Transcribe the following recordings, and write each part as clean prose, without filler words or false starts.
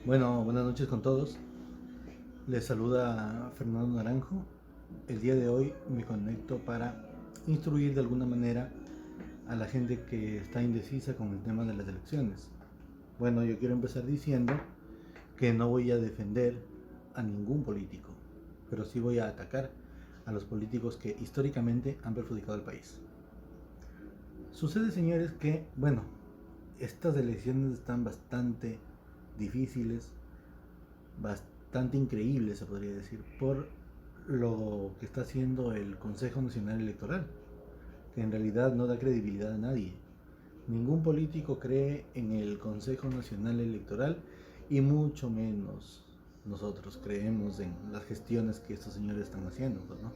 Bueno, buenas noches con todos. Les saluda Fernando Naranjo. El día de hoy me conecto para instruir de alguna manera a la gente que está indecisa con el tema de las elecciones. Bueno, yo quiero empezar diciendo que no voy a defender a ningún político, pero sí voy a atacar a los políticos que históricamente han perjudicado al país. Sucede, señores, que, bueno, estas elecciones están bastante difíciles, bastante increíbles, se podría decir, por lo que está haciendo el Consejo Nacional Electoral, que en realidad no da credibilidad a nadie. Ningún político cree en el Consejo Nacional Electoral y mucho menos nosotros creemos en las gestiones que estos señores están haciendo, pues, ¿no?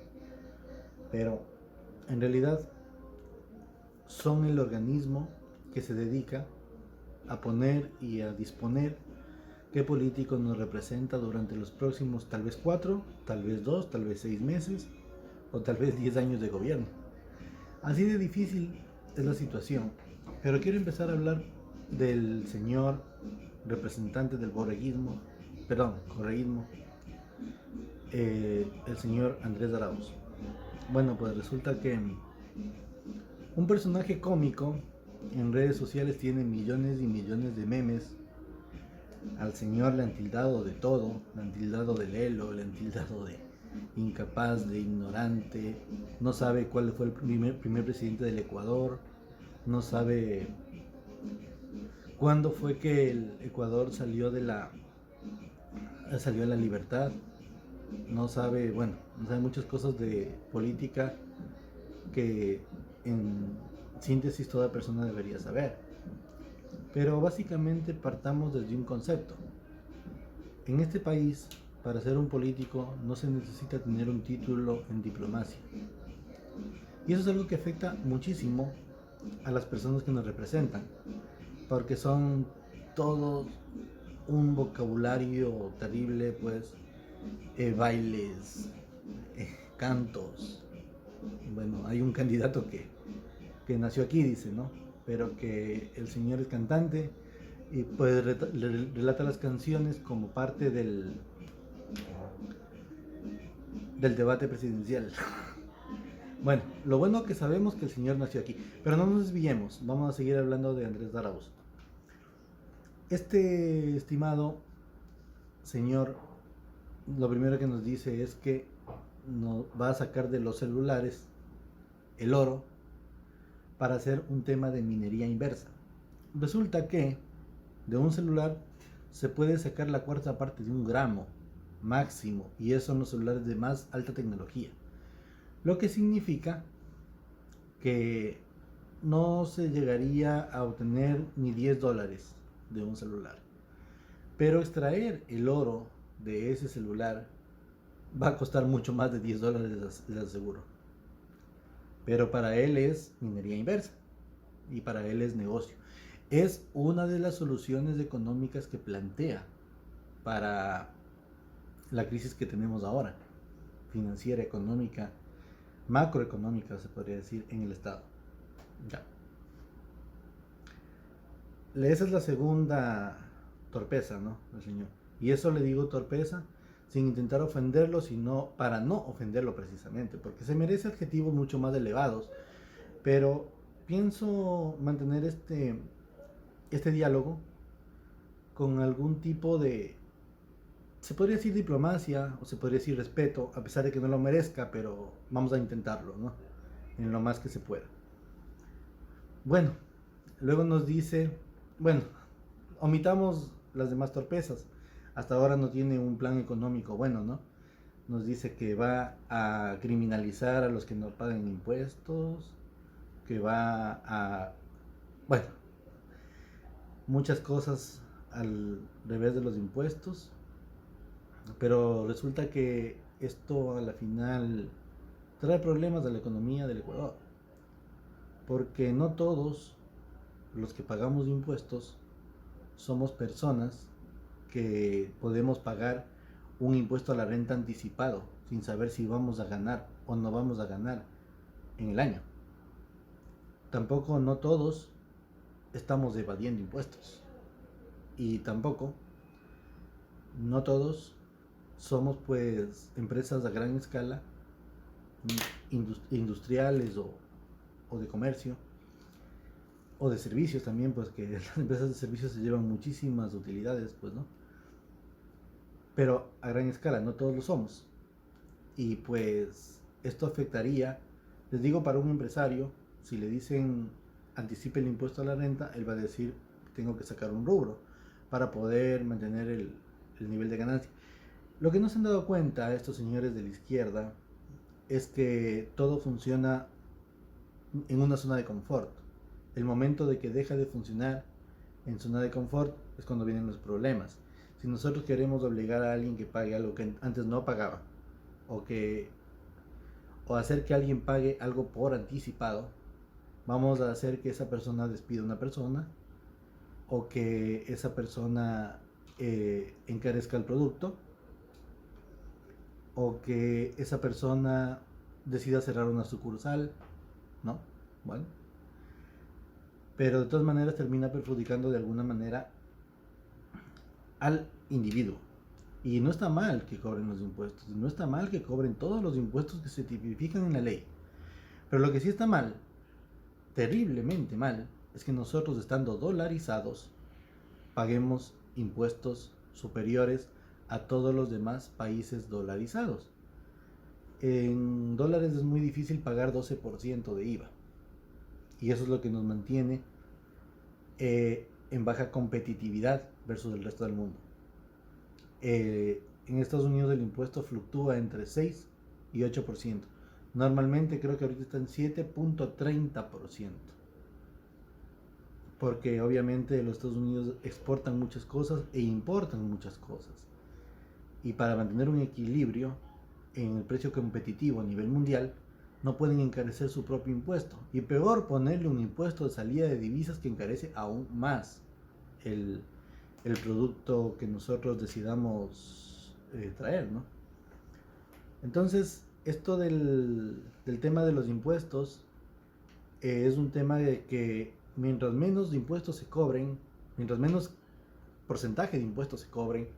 Pero en realidad son el organismo que se dedica a poner y a disponer qué político nos representa durante los próximos tal vez 4, tal vez 2, tal vez 6 meses o tal vez 10 años de gobierno. Así de difícil es la situación. Pero quiero empezar a hablar del señor representante del correísmo, el señor Andrés Arauz. Bueno, pues resulta que un personaje cómico en redes sociales tiene millones y millones de memes. Al señor le han tildado de todo, le han tildado de lelo, le han tildado de incapaz, de ignorante, no sabe cuál fue el primer presidente del Ecuador, no sabe cuándo fue que el Ecuador salió a la libertad, no sabe, bueno, no sabe muchas cosas de política que en síntesis toda persona debería saber. Pero básicamente partamos desde un concepto. En este país, para ser un político no se necesita tener un título en diplomacia. Y eso es algo que afecta muchísimo a las personas que nos representan, porque son todos un vocabulario terrible, pues, bailes, cantos. Bueno, hay un candidato que nació aquí, dice, ¿no? Pero que el señor es cantante y pues relata las canciones como parte del debate presidencial. Bueno, lo bueno que sabemos que el señor nació aquí, pero no nos desviemos, vamos a seguir hablando de Andrés Arauz. Este estimado señor, lo primero que nos dice es que nos va a sacar de los celulares el oro para hacer un tema de minería inversa. Resulta que de un celular se puede sacar la cuarta parte de un gramo máximo, y eso son los celulares de más alta tecnología. Lo que significa que no se llegaría a obtener ni $10 de un celular. Pero extraer el oro de ese celular va a costar mucho más de $10, les aseguro. Pero para él es minería inversa y para él es negocio. Es una de las soluciones económicas que plantea para la crisis que tenemos ahora, financiera, económica, macroeconómica, se podría decir, en el Estado. Ya. Esa es la segunda torpeza, ¿no? El señor. Y eso le digo torpeza sin intentar ofenderlo, sino para no ofenderlo precisamente, porque se merece adjetivos mucho más elevados. Pero pienso mantener este diálogo con algún tipo de, se podría decir diplomacia o se podría decir respeto, a pesar de que no lo merezca, pero vamos a intentarlo, ¿no? En lo más que se pueda. Bueno, luego nos dice, bueno, omitamos las demás torpezas. Hasta ahora no tiene un plan económico bueno, ¿no? Nos dice que va a criminalizar a los que no pagan impuestos, que va a, bueno, muchas cosas al revés de los impuestos, pero resulta que esto a la final trae problemas a la economía del Ecuador, porque no todos los que pagamos impuestos somos personas que podemos pagar un impuesto a la renta anticipado sin saber si vamos a ganar o no vamos a ganar en el año. Tampoco no todos estamos evadiendo impuestos, y tampoco no todos somos pues empresas a gran escala, industriales o de comercio, o de servicios también, pues que las empresas de servicios se llevan muchísimas utilidades, pues, ¿no? Pero a gran escala, no todos lo somos. Y pues esto afectaría, les digo, para un empresario, si le dicen anticipe el impuesto a la renta, él va a decir, tengo que sacar un rubro para poder mantener el nivel de ganancia. Lo que no se han dado cuenta estos señores de la izquierda es que todo funciona en una zona de confort. El momento de que deja de funcionar en zona de confort es cuando vienen los problemas. Si nosotros queremos obligar a alguien que pague algo que antes no pagaba, o que o hacer que alguien pague algo por anticipado, vamos a hacer que esa persona despida a una persona, o que esa persona encarezca el producto, o que esa persona decida cerrar una sucursal, ¿no? Bueno, pero de todas maneras termina perjudicando de alguna manera al individuo. Y no está mal que cobren los impuestos, no está mal que cobren todos los impuestos que se tipifican en la ley. Pero lo que sí está mal, terriblemente mal, es que nosotros, estando dolarizados, paguemos impuestos superiores a todos los demás países dolarizados. En dólares es muy difícil pagar 12% de IVA. Y eso es lo que nos mantiene en baja competitividad versus el resto del mundo. En Estados Unidos el impuesto fluctúa entre 6 y 8%. Normalmente creo que ahorita está en 7.30%. Porque obviamente los Estados Unidos exportan muchas cosas e importan muchas cosas. Y para mantener un equilibrio en el precio competitivo a nivel mundial, no pueden encarecer su propio impuesto. Y peor, ponerle un impuesto de salida de divisas que encarece aún más el producto que nosotros decidamos traer, ¿no? Entonces, esto del tema de los impuestos es un tema de que mientras menos impuestos se cobren, mientras menos porcentaje de impuestos se cobren,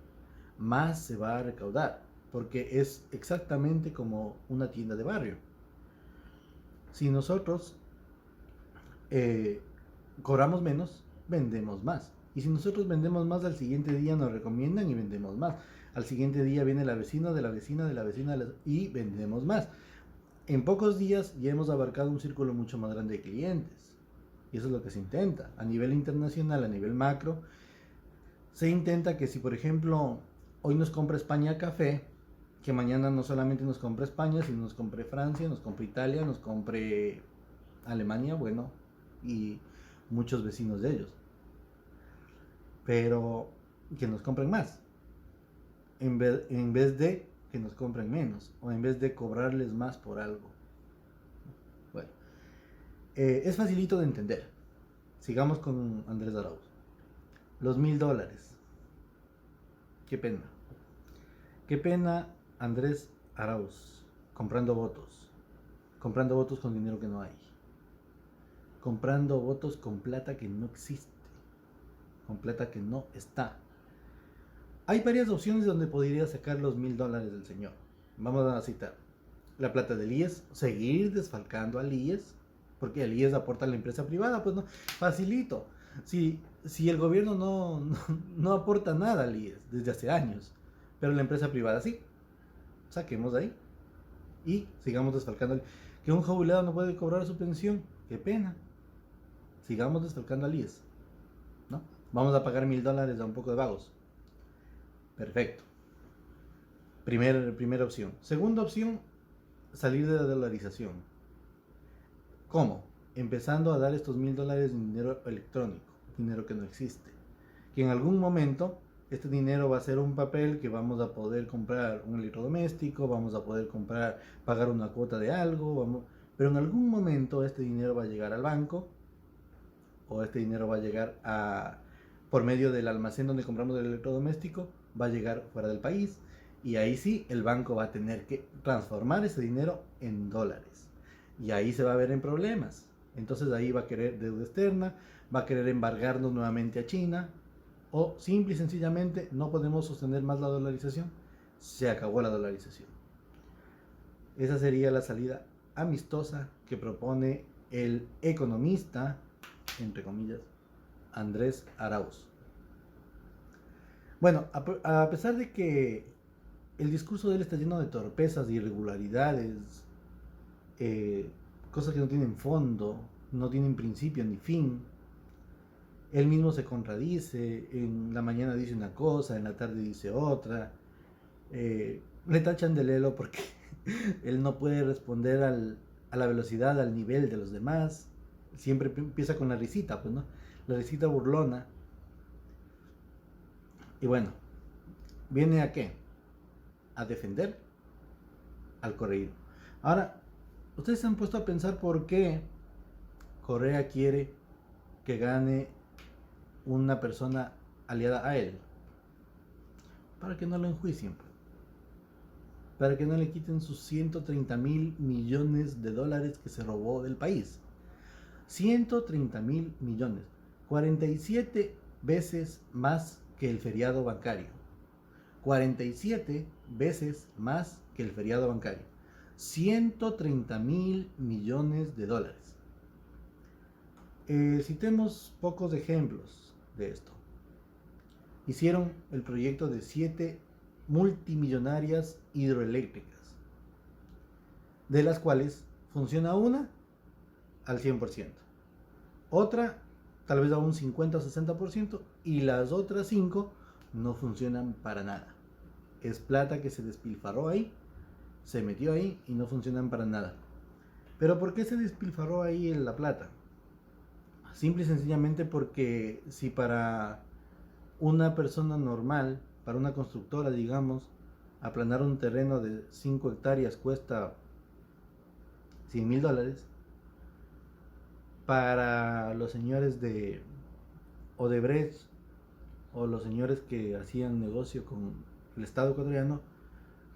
más se va a recaudar, porque es exactamente como una tienda de barrio. Si nosotros cobramos menos, vendemos más. Y si nosotros vendemos más, al siguiente día nos recomiendan y vendemos más. Al siguiente día viene la vecina de la vecina de la vecina y vendemos más. En pocos días ya hemos abarcado un círculo mucho más grande de clientes. Y eso es lo que se intenta. A nivel internacional, a nivel macro, se intenta que si, por ejemplo, hoy nos compra España café, que mañana no solamente nos compre España, sino nos compre Francia, nos compre Italia, nos compre Alemania, bueno, y muchos vecinos de ellos. Pero que nos compren más, en vez de que nos compren menos, o en vez de cobrarles más por algo. Bueno, es facilito de entender. Sigamos con Andrés Arauz. Los $1000. Qué pena. Qué pena Andrés Arauz comprando votos. Comprando votos con dinero que no hay. Comprando votos con plata que no existe. Con plata que no está. Hay varias opciones donde podría sacar los $1000 del señor. Vamos a citar. La plata del IES, seguir desfalcando al IES, porque el IES aporta a la empresa privada, pues no, facilito. Si el gobierno no aporta nada al IES desde hace años, pero la empresa privada sí, saquemos de ahí y sigamos desfalcando. Que un jubilado no puede cobrar su pensión, qué pena. Sigamos desfalcando al IES, ¿no? Vamos a pagar $1000 a un poco de vagos. Perfecto. Primera opción. Segunda opción, salir de la dolarización. ¿Cómo? Empezando a dar estos $1000 en dinero electrónico, dinero que no existe. Que en algún momento este dinero va a ser un papel que vamos a poder comprar un electrodoméstico, vamos a poder pagar una cuota de algo, pero en algún momento este dinero va a llegar al banco, o este dinero va a llegar por medio del almacén donde compramos el electrodoméstico, va a llegar fuera del país, y ahí sí el banco va a tener que transformar ese dinero en dólares. Y ahí se va a ver en problemas. Entonces ahí va a querer deuda externa, va a querer embargarnos nuevamente a China, o simple y sencillamente no podemos sostener más la dolarización, se acabó la dolarización. Esa sería la salida amistosa que propone el economista, entre comillas, Andrés Arauz. Bueno, a pesar de que el discurso de él está lleno de torpezas, de irregularidades, cosas que no tienen fondo, no tienen principio ni fin, él mismo se contradice, en la mañana dice una cosa, en la tarde dice otra, le tachan de lelo porque él no puede responder a la velocidad, al nivel de los demás, siempre empieza con la risita, pues, ¿no? La risita burlona. Y bueno, ¿viene a qué? A defender al correído. Ahora, ustedes se han puesto a pensar por qué Correa quiere que gane una persona aliada a él. Para que no lo enjuicien, para que no le quiten sus 130.000 millones de dólares que se robó del país. 130.000 millones, 47 veces más que el feriado bancario. 47 veces más que el feriado bancario. 130.000 millones de dólares. Citemos pocos ejemplos de esto. Hicieron el proyecto de 7 multimillonarias hidroeléctricas, de las cuales funciona una al 100%, otra tal vez a un 50 o 60%, y las otras 5 no funcionan para nada. Es plata que se despilfarró ahí, se metió ahí y no funcionan para nada. ¿Pero por qué se despilfarró ahí la plata? Simple y sencillamente porque si para una persona normal, para una constructora, digamos, aplanar un terreno de 5 hectáreas cuesta $100,000, para los señores de Odebrecht o los señores que hacían negocio con el Estado ecuatoriano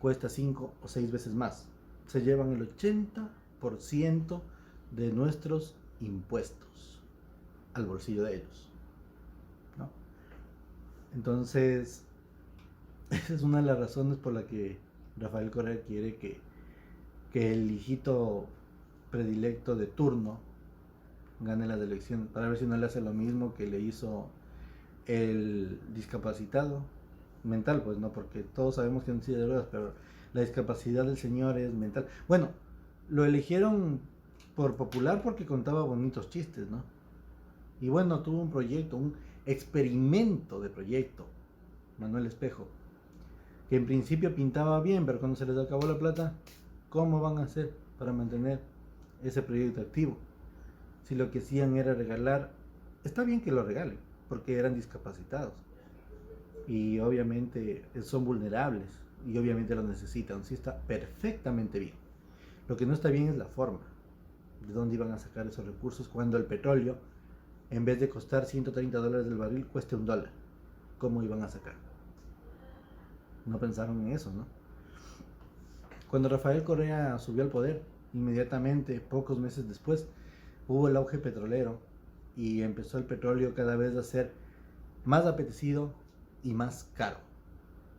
cuesta 5 o 6 veces más. Se llevan el 80% de nuestros impuestos al bolsillo de ellos, ¿no? Entonces, esa es una de las razones por la que Rafael Correa quiere que el hijito predilecto de turno gane las elecciones, para ver si no le hace lo mismo que le hizo el discapacitado mental, pues no, porque todos sabemos que no tiene ruedas, pero la discapacidad del señor es mental. Bueno, lo eligieron por popular porque contaba bonitos chistes, ¿no? Y bueno, tuvo un proyecto, un experimento de proyecto, Manuel Espejo, que en principio pintaba bien, pero cuando se les acabó la plata, ¿cómo van a hacer para mantener ese proyecto activo? Si lo que hacían era regalar, está bien que lo regalen, porque eran discapacitados y obviamente son vulnerables y obviamente lo necesitan. Sí, está perfectamente bien. Lo que no está bien es la forma. ¿De dónde iban a sacar esos recursos cuando el petróleo, en vez de costar $130 del barril, cueste $1? ¿Cómo iban a sacar? No pensaron en eso, ¿no? Cuando Rafael Correa subió al poder, inmediatamente, pocos meses después, hubo el auge petrolero y empezó el petróleo cada vez a ser más apetecido y más caro.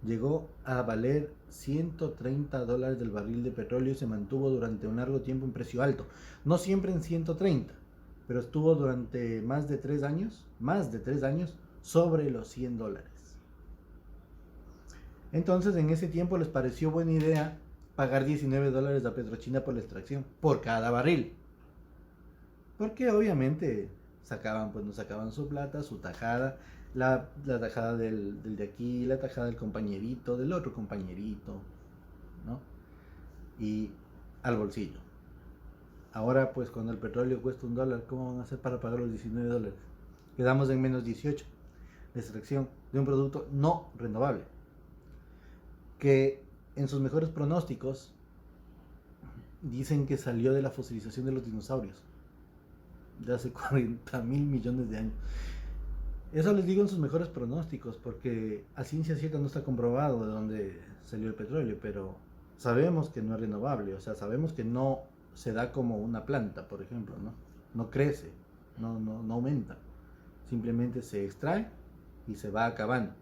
Llegó a valer $130 del barril de petróleo y se mantuvo durante un largo tiempo en precio alto. No siempre en 130, pero estuvo durante más de 3 años, sobre los $100. Entonces, en ese tiempo les pareció buena idea pagar $19 a Petrochina por la extracción, por cada barril. Porque obviamente no sacaban su plata, su tajada, la tajada del de aquí, la tajada del compañerito, del otro compañerito, ¿no? Y al bolsillo. Ahora pues cuando el petróleo cuesta $1, ¿cómo van a hacer para pagar los $19? Quedamos en menos 18 de extracción de un producto no renovable, que en sus mejores pronósticos dicen que salió de la fosilización de los dinosaurios de hace 40.000 millones de años. Eso les digo en sus mejores pronósticos, porque a ciencia cierta no está comprobado de dónde salió el petróleo, pero sabemos que no es renovable, o sea, sabemos que no se da como una planta, por ejemplo, ¿no? No crece, no aumenta, simplemente se extrae y se va acabando.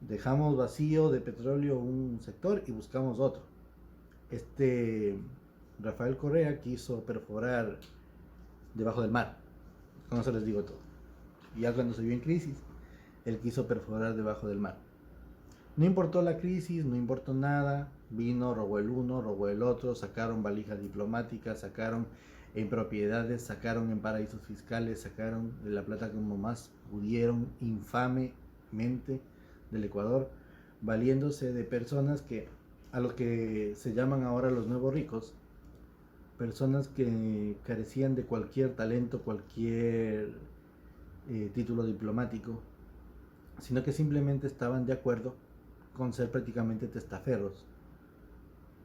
Dejamos vacío de petróleo un sector y buscamos otro. Rafael Correa quiso perforar debajo del mar. Con eso les digo todo. Y ya cuando se vio en crisis, él quiso perforar debajo del mar. No importó la crisis, no importó nada. Vino, robó el uno, robó el otro, sacaron valijas diplomáticas, sacaron en propiedades, sacaron en paraísos fiscales, sacaron de la plata como más pudieron, infamemente, del Ecuador, valiéndose de personas que, a lo que se llaman ahora los nuevos ricos, personas que carecían de cualquier talento, cualquier título diplomático, sino que simplemente estaban de acuerdo con ser prácticamente testaferros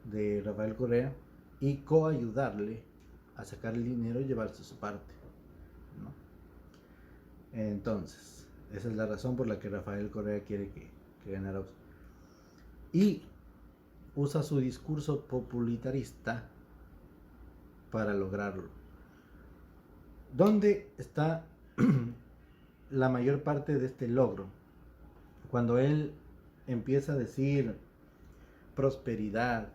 de Rafael Correa y coayudarle a sacar el dinero y llevarse su parte, ¿no? Entonces, esa es la razón por la que Rafael Correa quiere que ganara. Y usa su discurso populitarista para lograrlo. ¿Dónde está la mayor parte de este logro? Cuando él empieza a decir prosperidad.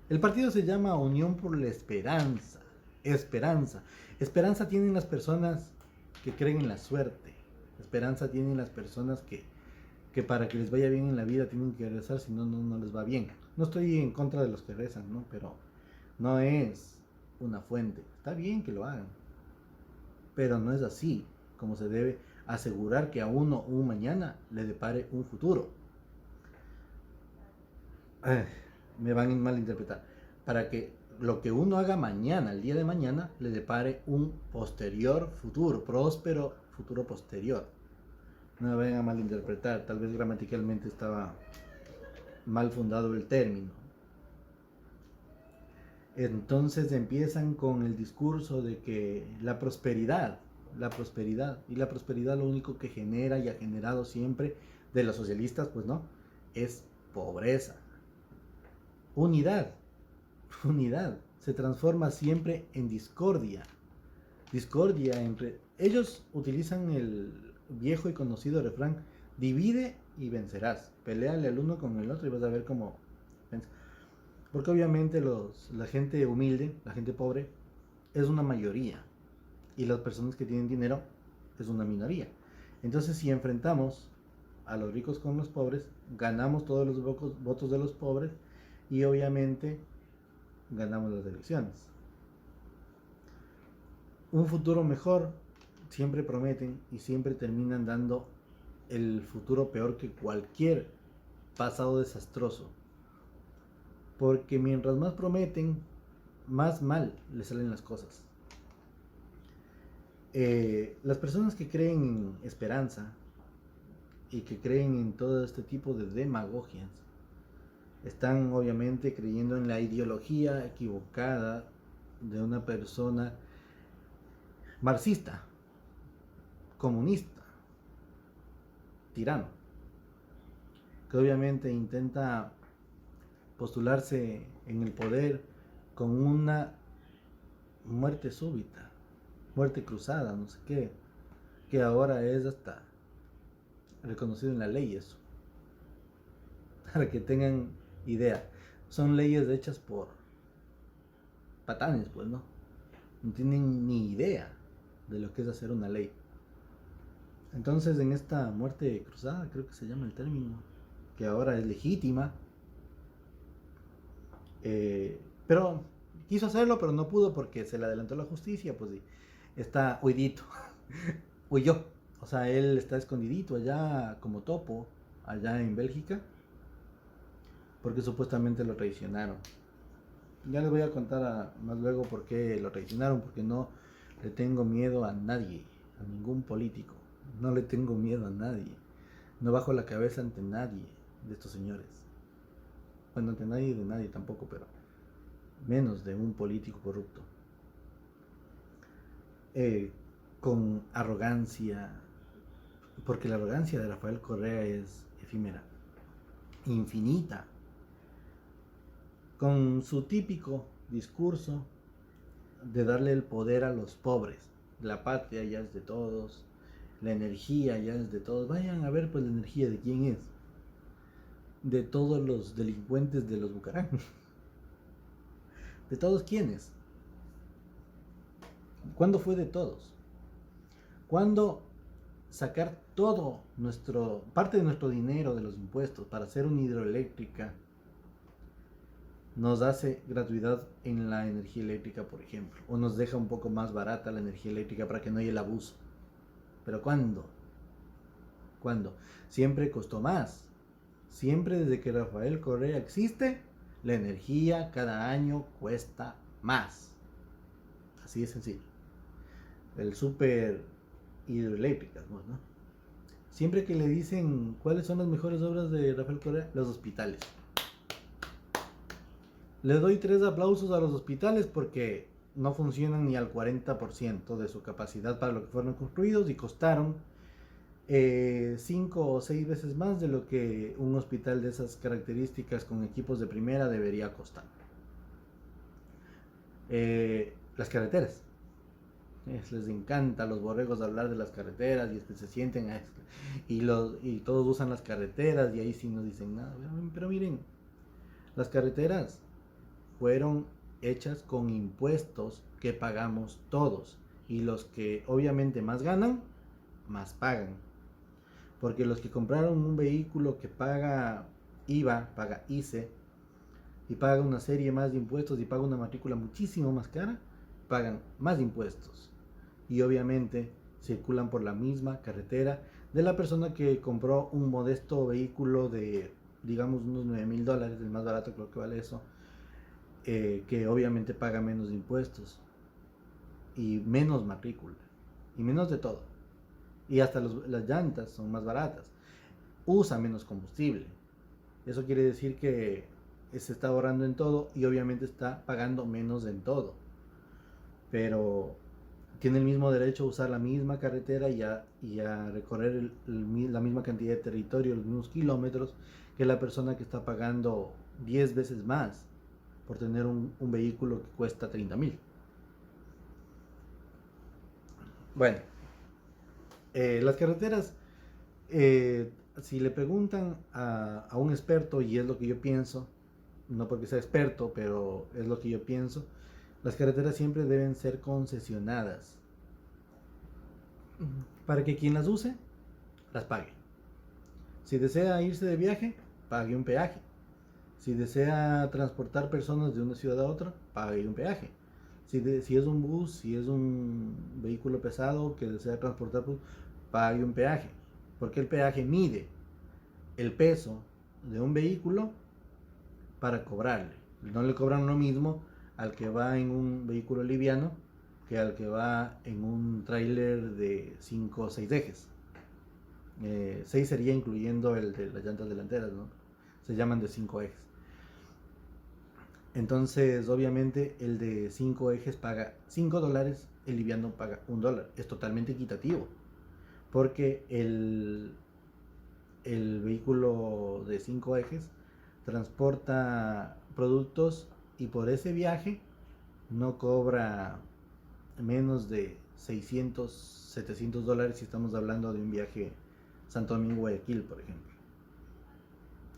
El partido se llama Unión por la Esperanza. Esperanza tienen las personas que creen en la suerte. Esperanza tienen las personas que para que les vaya bien en la vida tienen que rezar, si no, no les va bien. No estoy en contra de los que rezan, ¿no? Pero no es una fuente. Está bien que lo hagan, pero no es así como se debe asegurar que a uno un mañana le depare un futuro. Me van a malinterpretar. Para que lo que uno haga mañana, el día de mañana, le depare un posterior futuro, próspero futuro posterior. No me vayan a malinterpretar, tal vez gramaticalmente estaba mal fundado el término. Entonces empiezan con el discurso de que la prosperidad, y la prosperidad lo único que genera y ha generado siempre de los socialistas, pues no, es pobreza. Unidad se transforma siempre en discordia entre ellos. Utilizan el viejo y conocido refrán: divide y vencerás. Peléale al uno con el otro y vas a ver cómo vence. Porque obviamente la gente humilde, la gente pobre, es una mayoría, y las personas que tienen dinero es una minoría. Entonces, si enfrentamos a los ricos con los pobres, ganamos todos los votos de los pobres y obviamente ganamos las elecciones. Un futuro mejor siempre prometen y siempre terminan dando el futuro peor que cualquier pasado desastroso. Porque mientras más prometen, más mal les salen las cosas. Las personas que creen en esperanza y que creen en todo este tipo de demagogias están obviamente creyendo en la ideología equivocada de una persona marxista, comunista, tirano, que obviamente intenta postularse en el poder con una muerte súbita, muerte cruzada, no sé qué, que ahora es hasta reconocido en la ley eso. Para que tengan idea, son leyes hechas por patanes, pues no tienen ni idea de lo que es hacer una ley. Entonces, en esta muerte cruzada, creo que se llama el término, que ahora es legítima, pero quiso hacerlo, pero no pudo porque se le adelantó la justicia, pues está huidito, huyó. O sea, él está escondidito allá como topo, allá en Bélgica, porque supuestamente lo traicionaron. Ya les voy a contar más luego por qué lo traicionaron, porque no le tengo miedo a nadie, a ningún político. No le tengo miedo a nadie. No bajo la cabeza ante nadie de estos señores. Bueno, ante nadie de nadie tampoco, pero menos de un político corrupto. Con arrogancia, porque la arrogancia de Rafael Correa es efímera, infinita. Con su típico discurso de darle el poder a los pobres. La patria ya es de todos, La energía ya es de todos. Vayan a ver pues la energía de quién es. De todos los delincuentes de los Bucarán. ¿De todos quiénes? ¿Cuándo fue de todos? ¿Cuándo sacar parte de nuestro dinero de los impuestos para hacer una hidroeléctrica nos hace gratuidad en la energía eléctrica, por ejemplo, o nos deja un poco más barata la energía eléctrica para que no haya el abuso? ¿Pero cuándo? ¿Cuándo? Siempre costó más. Siempre desde que Rafael Correa existe, la energía cada año cuesta más. Así de sencillo. El súper hidroeléctricas, ¿no? Siempre que le dicen cuáles son las mejores obras de Rafael Correa, los hospitales. Le doy 3 aplausos a los hospitales porque no funcionan ni al 40% de su capacidad para lo que fueron construidos y costaron 5 o 6 veces más de lo que un hospital de esas características con equipos de primera debería costar. Las carreteras. Les encanta a los borregos hablar de las carreteras y es que se sienten y todos usan las carreteras y ahí sí no dicen nada. Pero miren, las carreteras fueron hechas con impuestos que pagamos todos y los que obviamente más ganan, más pagan. Porque los que compraron un vehículo que paga IVA, paga ICE y paga una serie más de impuestos y paga una matrícula muchísimo más cara, pagan más impuestos y obviamente circulan por la misma carretera de la persona que compró un modesto vehículo de, digamos, unos $9,000, el más barato creo que vale eso, que obviamente paga menos impuestos y menos matrícula y menos de todo, y hasta las llantas son más baratas, usa menos combustible. Eso quiere decir que se está ahorrando en todo y obviamente está pagando menos en todo, pero tiene el mismo derecho a usar la misma carretera y a recorrer la misma cantidad de territorio, los mismos kilómetros, que la persona que está pagando 10 veces más por tener un vehículo que cuesta 30,000. Bueno, las carreteras, si le preguntan a un experto, y es lo que yo pienso, no porque sea experto, pero es lo que yo pienso, las carreteras siempre deben ser concesionadas para que quien las use, las pague. Si desea irse de viaje, pague un peaje. Si desea transportar personas de una ciudad a otra, pague un peaje. Si es un bus, si es un vehículo pesado que desea transportar, pague un peaje. Porque el peaje mide el peso de un vehículo para cobrarle. No le cobran lo mismo al que va en un vehículo liviano que al que va en un tráiler de 5 o 6 ejes. 6 sería incluyendo el de las llantas delanteras, ¿no? Se llaman de 5 ejes. Entonces, obviamente, el de 5 ejes paga $5, el liviano paga $1. Es totalmente equitativo, porque el vehículo de 5 ejes transporta productos y por ese viaje no cobra menos de $600, $700 si estamos hablando de un viaje Santo Domingo-Guayaquil, por ejemplo.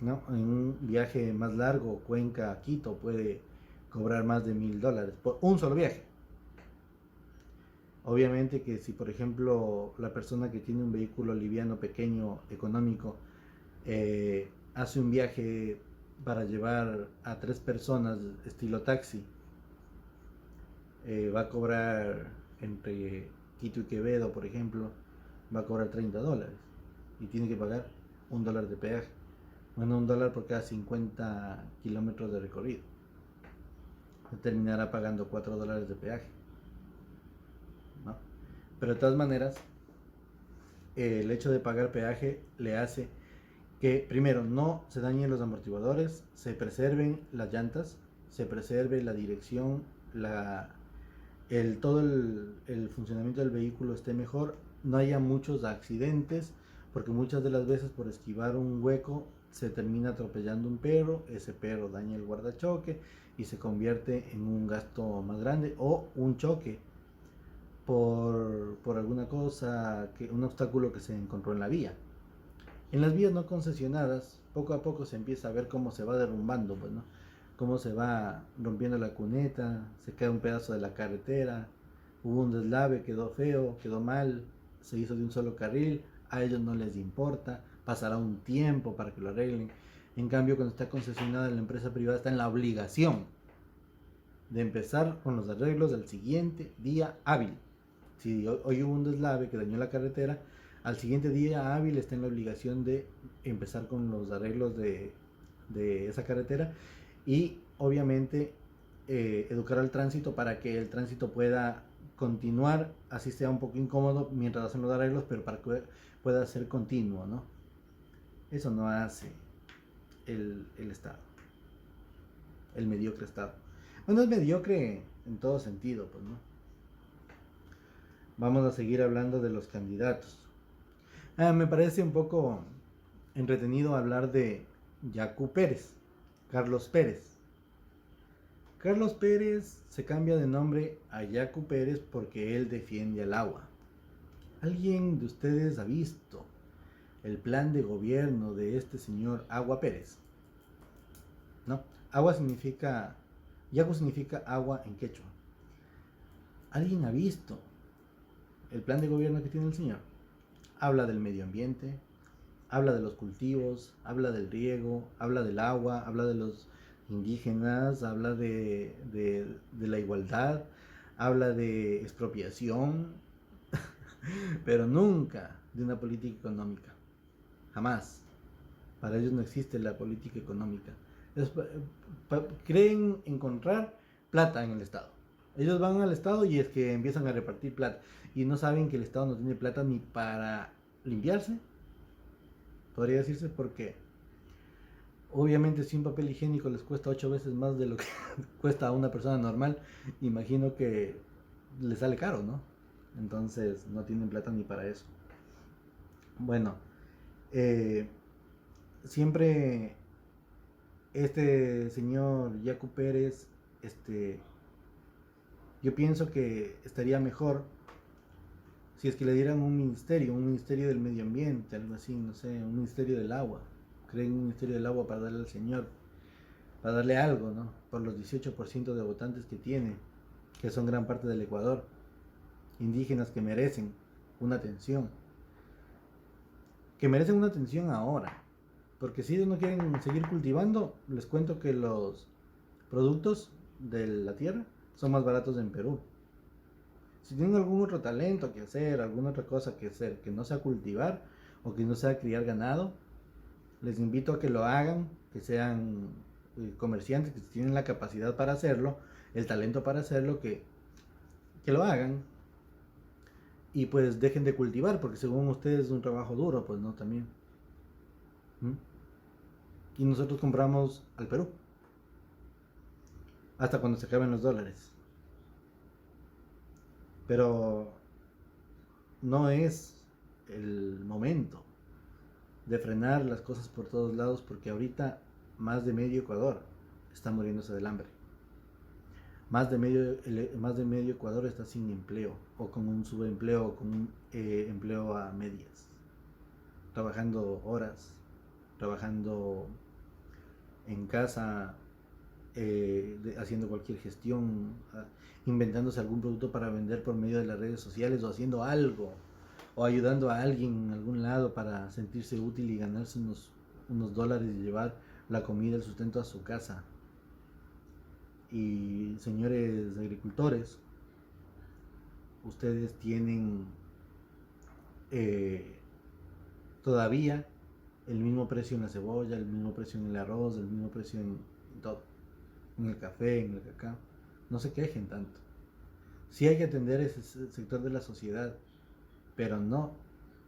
¿No? En un viaje más largo, Cuenca-Quito, puede cobrar más de $1,000 por un solo viaje. Obviamente que si, por ejemplo, la persona que tiene un vehículo liviano, pequeño, económico, hace un viaje para llevar a 3 personas estilo taxi, va a cobrar entre Quito y Quevedo, por ejemplo, va a cobrar $30 y tiene que pagar $1 de peaje. Bueno, $1 por cada 50 kilómetros de recorrido. Terminará pagando $4 de peaje, ¿no? Pero de todas maneras, el hecho de pagar peaje le hace que primero no se dañen los amortiguadores, se preserven las llantas, se preserve la dirección, todo el funcionamiento del vehículo esté mejor, no haya muchos accidentes, porque muchas de las veces por esquivar un hueco se termina atropellando un perro, ese perro daña el guardachoque y se convierte en un gasto más grande, o un choque por alguna cosa, un obstáculo que se encontró en la vía. En las vías no concesionadas, poco a poco se empieza a ver cómo se va derrumbando, pues, ¿no? Cómo se va rompiendo la cuneta, se cae un pedazo de la carretera, hubo un deslave, quedó feo, quedó mal, se hizo de un solo carril, a ellos no les importa, pasará un tiempo para que lo arreglen. En cambio, cuando está concesionada la empresa privada, está en la obligación de empezar con los arreglos del siguiente día hábil. Si hoy hubo un deslave que dañó la carretera, al siguiente día hábil está en la obligación de empezar con los arreglos de esa carretera y obviamente educar al tránsito para que el tránsito pueda continuar, así sea un poco incómodo mientras hacen los arreglos, pero para que pueda ser continuo, ¿no? Eso no hace el Estado, el mediocre Estado. Bueno, es mediocre en todo sentido, pues, ¿no? Vamos a seguir hablando de los candidatos. Me parece un poco entretenido hablar de Yacu Pérez, Carlos Pérez. Carlos Pérez se cambia de nombre a Yacu Pérez porque él defiende al agua. ¿Alguien de ustedes ha visto el plan de gobierno de este señor Agua Pérez? No, Yacu significa agua en quechua. ¿Alguien ha visto el plan de gobierno que tiene el señor? Habla del medio ambiente, habla de los cultivos, habla del riego, habla del agua, habla de los indígenas, habla de la igualdad, habla de expropiación, pero nunca de una política económica. Jamás. Para ellos no existe la política económica. Ellos creen encontrar plata en el Estado. Ellos van al Estado y es que empiezan a repartir plata. Y no saben que el Estado no tiene plata ni para limpiarse. Podría decirse porque obviamente si un papel higiénico les cuesta 8 veces más de lo que cuesta a una persona normal, imagino que les sale caro, ¿no? Entonces no tienen plata ni para eso. Bueno, siempre este señor Yacu Pérez, yo pienso que estaría mejor si es que le dieran un ministerio del medio ambiente, algo así, no sé, un ministerio del agua. Creen un ministerio del agua para darle al señor, para darle algo, ¿no? Por los 18% de votantes que tiene, que son gran parte del Ecuador, indígenas que merecen una atención, ahora, porque si ellos no quieren seguir cultivando, les cuento que los productos de la tierra son más baratos en Perú. Si tienen algún otro talento que hacer, alguna otra cosa que hacer, que no sea cultivar o que no sea criar ganado, les invito a que lo hagan, que sean comerciantes, que tienen la capacidad para hacerlo, el talento para hacerlo, que lo hagan. Y pues dejen de cultivar, porque según ustedes es un trabajo duro, pues no, también. Y nosotros compramos al Perú, hasta cuando se acaben los dólares. Pero no es el momento de frenar las cosas por todos lados, porque ahorita más de medio Ecuador está muriéndose del hambre. Más de medio Ecuador está sin empleo, o con un subempleo, o con un empleo a medias, trabajando horas, trabajando en casa, haciendo cualquier gestión, inventándose algún producto para vender por medio de las redes sociales, o haciendo algo, o ayudando a alguien en algún lado para sentirse útil y ganarse unos dólares y llevar la comida, el sustento a su casa. Y señores agricultores, ustedes tienen todavía el mismo precio en la cebolla, el mismo precio en el arroz, el mismo precio en todo, en el café, en el cacao. No se quejen tanto. Sí hay que atender ese sector de la sociedad, pero no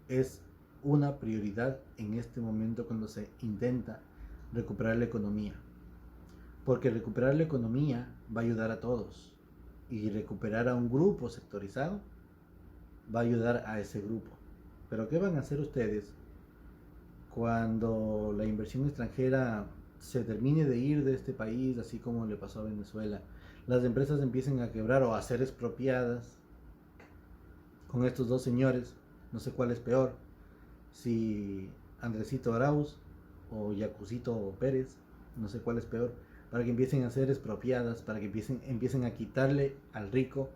es una prioridad en este momento cuando se intenta recuperar la economía. Porque recuperar la economía va a ayudar a todos. Y recuperar a un grupo sectorizado va a ayudar a ese grupo. Pero ¿qué van a hacer ustedes cuando la inversión extranjera se termine de ir de este país, así como le pasó a Venezuela? Las empresas empiecen a quebrar o a ser expropiadas. con estos dos señores, no sé cuál es peor, si Andresito Arauz o Yacucito Pérez, no sé cuál es peor, para que empiecen a ser expropiadas, para que empiecen a quitarle al rico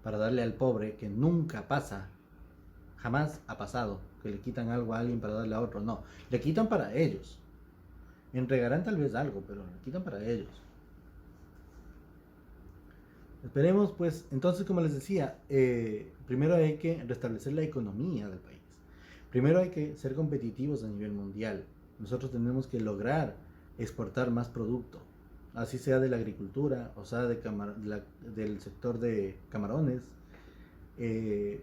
para darle al pobre, que nunca pasa, jamás ha pasado, que le quitan algo a alguien para darle a otro, no, le quitan para ellos, entregarán tal vez algo, pero le quitan para ellos. Esperemos, pues, entonces, como les decía, primero hay que restablecer la economía del país. Primero hay que ser competitivos a nivel mundial. Nosotros tenemos que lograr exportar más producto, así sea de la agricultura, o sea del sector de camarones, eh,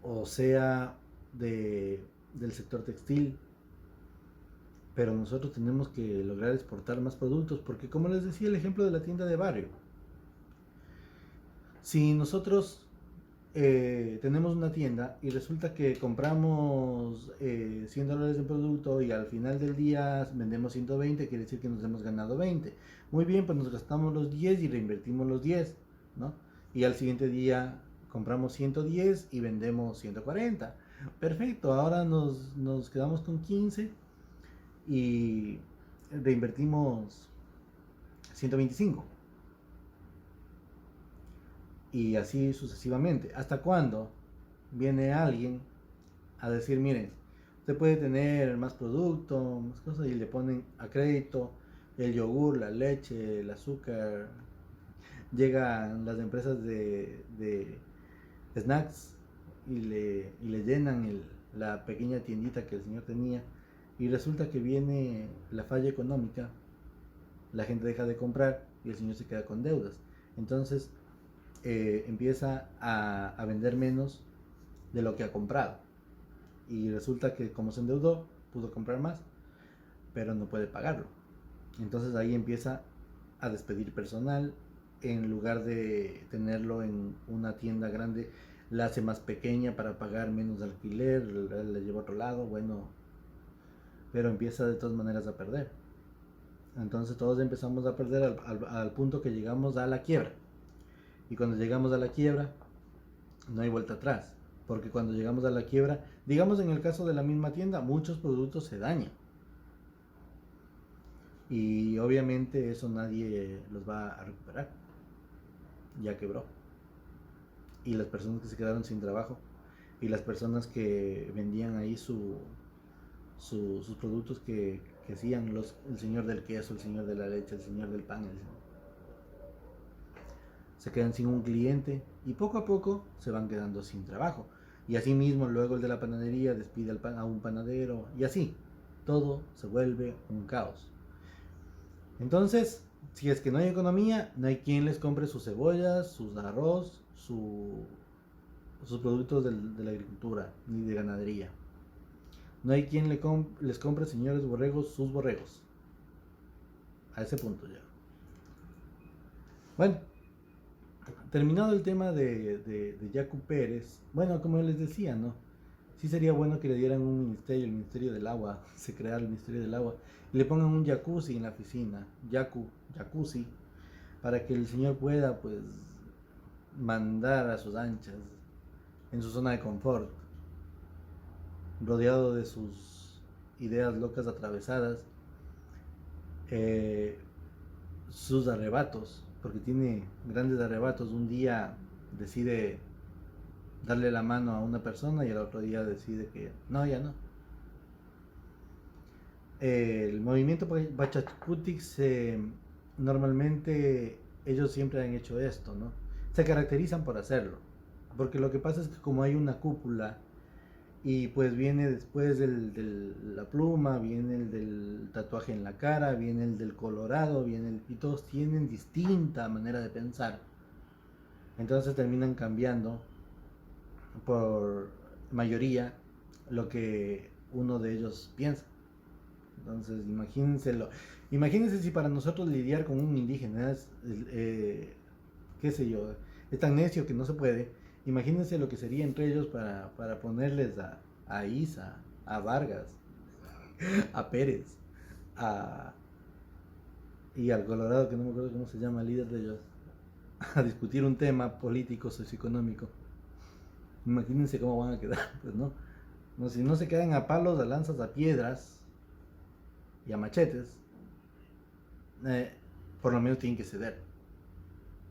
o sea del sector textil. Pero nosotros tenemos que lograr exportar más productos, porque como les decía el ejemplo de la tienda de barrio, si nosotros tenemos una tienda y resulta que compramos $100 de producto y al final del día vendemos 120, quiere decir que nos hemos ganado 20. Muy bien, pues nos gastamos los 10 y reinvertimos los 10, ¿no? Y al siguiente día compramos 110 y vendemos 140. Perfecto, ahora nos quedamos con 15 y reinvertimos 125. Y así sucesivamente. ¿Hasta cuándo viene alguien a decir, miren, usted puede tener más producto, más cosas, y le ponen a crédito el yogur, la leche, el azúcar? Llegan las empresas de snacks y le llenan la pequeña tiendita que el señor tenía, y resulta que viene la falla económica, la gente deja de comprar y el señor se queda con deudas. Entonces empieza a vender menos de lo que ha comprado, y resulta que como se endeudó pudo comprar más, pero no puede pagarlo. Entonces ahí empieza a despedir personal, en lugar de tenerlo en una tienda grande la hace más pequeña para pagar menos alquiler, la lleva a otro lado, bueno, pero empieza de todas maneras a perder. Entonces todos empezamos a perder al punto que llegamos a la quiebra. Y cuando llegamos a la quiebra, no hay vuelta atrás. Porque cuando llegamos a la quiebra, digamos en el caso de la misma tienda, muchos productos se dañan. Y obviamente eso nadie los va a recuperar. Ya quebró. Y las personas que se quedaron sin trabajo, y las personas que vendían ahí sus productos que hacían el señor del queso, el señor de la leche, el señor del pan, se quedan sin un cliente y poco a poco se van quedando sin trabajo. Y así mismo luego el de la panadería despide a un panadero, y así todo se vuelve un caos. Entonces, si es que no hay economía, no hay quien les compre sus cebollas, sus arroz, sus productos de la agricultura ni de ganadería. No hay quien les compre, señores borregos, sus borregos. A ese punto ya. Bueno, terminado el tema de Yacu Pérez, bueno, como les decía, ¿no? Sí sería bueno que le dieran un ministerio, el Ministerio del Agua, se creara el Ministerio del Agua, y le pongan un jacuzzi en la oficina, jacuzzi, para que el señor pueda, pues, mandar a sus anchas, en su zona de confort, rodeado de sus ideas locas atravesadas, eh, sus arrebatos, porque tiene grandes arrebatos. Un día decide darle la mano a una persona y al otro día decide que no, ya no. El movimiento Pachacutic normalmente ellos siempre han hecho esto, ¿no? Se caracterizan por hacerlo, porque lo que pasa es que como hay una cúpula, y pues viene después de la pluma, viene el del tatuaje en la cara, viene el del colorado, y todos tienen distinta manera de pensar. Entonces terminan cambiando por mayoría lo que uno de ellos piensa. Entonces imagínense si para nosotros lidiar con un indígena es, qué sé yo, es tan necio que no se puede. Imagínense lo que sería entre ellos para ponerles a Isa, a Vargas, a Pérez, y al Colorado, que no me acuerdo cómo se llama, el líder de ellos, a discutir un tema político, socioeconómico. Imagínense cómo van a quedar, pues no. No, si no se quedan a palos, a lanzas, a piedras y a machetes, por lo menos tienen que ceder.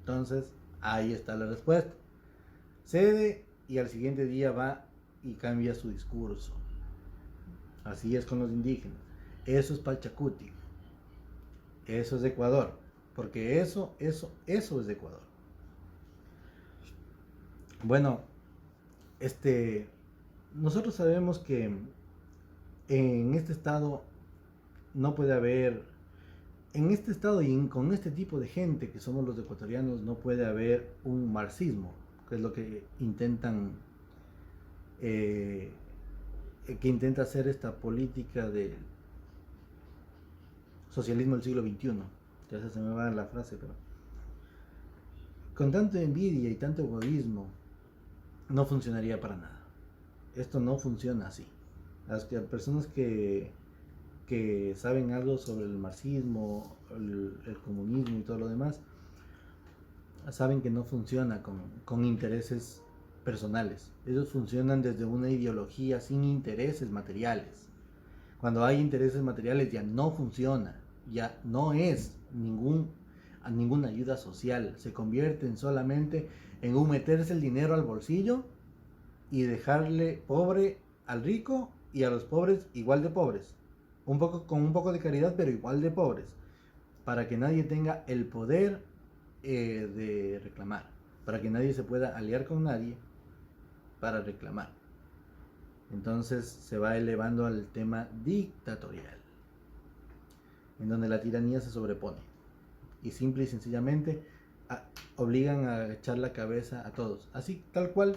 Entonces, ahí está la respuesta. Cede y al siguiente día va y cambia su discurso. Así es con los indígenas. Eso es Pachacuti. Eso es de Ecuador. Porque eso es de Ecuador. Bueno, nosotros sabemos que en este estado no puede haber, en este estado y con este tipo de gente que somos los ecuatorianos, no puede haber un marxismo, que es lo que intentan, que intenta hacer esta política de socialismo del siglo XXI. Ya se me va la frase, pero con tanta envidia y tanto egoísmo no funcionaría para nada. Esto no funciona así. Las personas que saben algo sobre el marxismo, el comunismo y todo lo demás, saben que no funciona con intereses personales. Ellos funcionan desde una ideología sin intereses materiales. Cuando hay intereses materiales ya no funciona, ya no es ninguna ayuda social. Se convierten solamente en un meterse el dinero al bolsillo y dejarle pobre al rico y a los pobres igual de pobres. Con un poco de caridad, pero igual de pobres. Para que nadie tenga el poder de reclamar. Para que nadie se pueda aliar con nadie para reclamar. Entonces se va elevando al tema dictatorial, en donde la tiranía se sobrepone. Y simple y sencillamente obligan a echar la cabeza a todos. Así, tal cual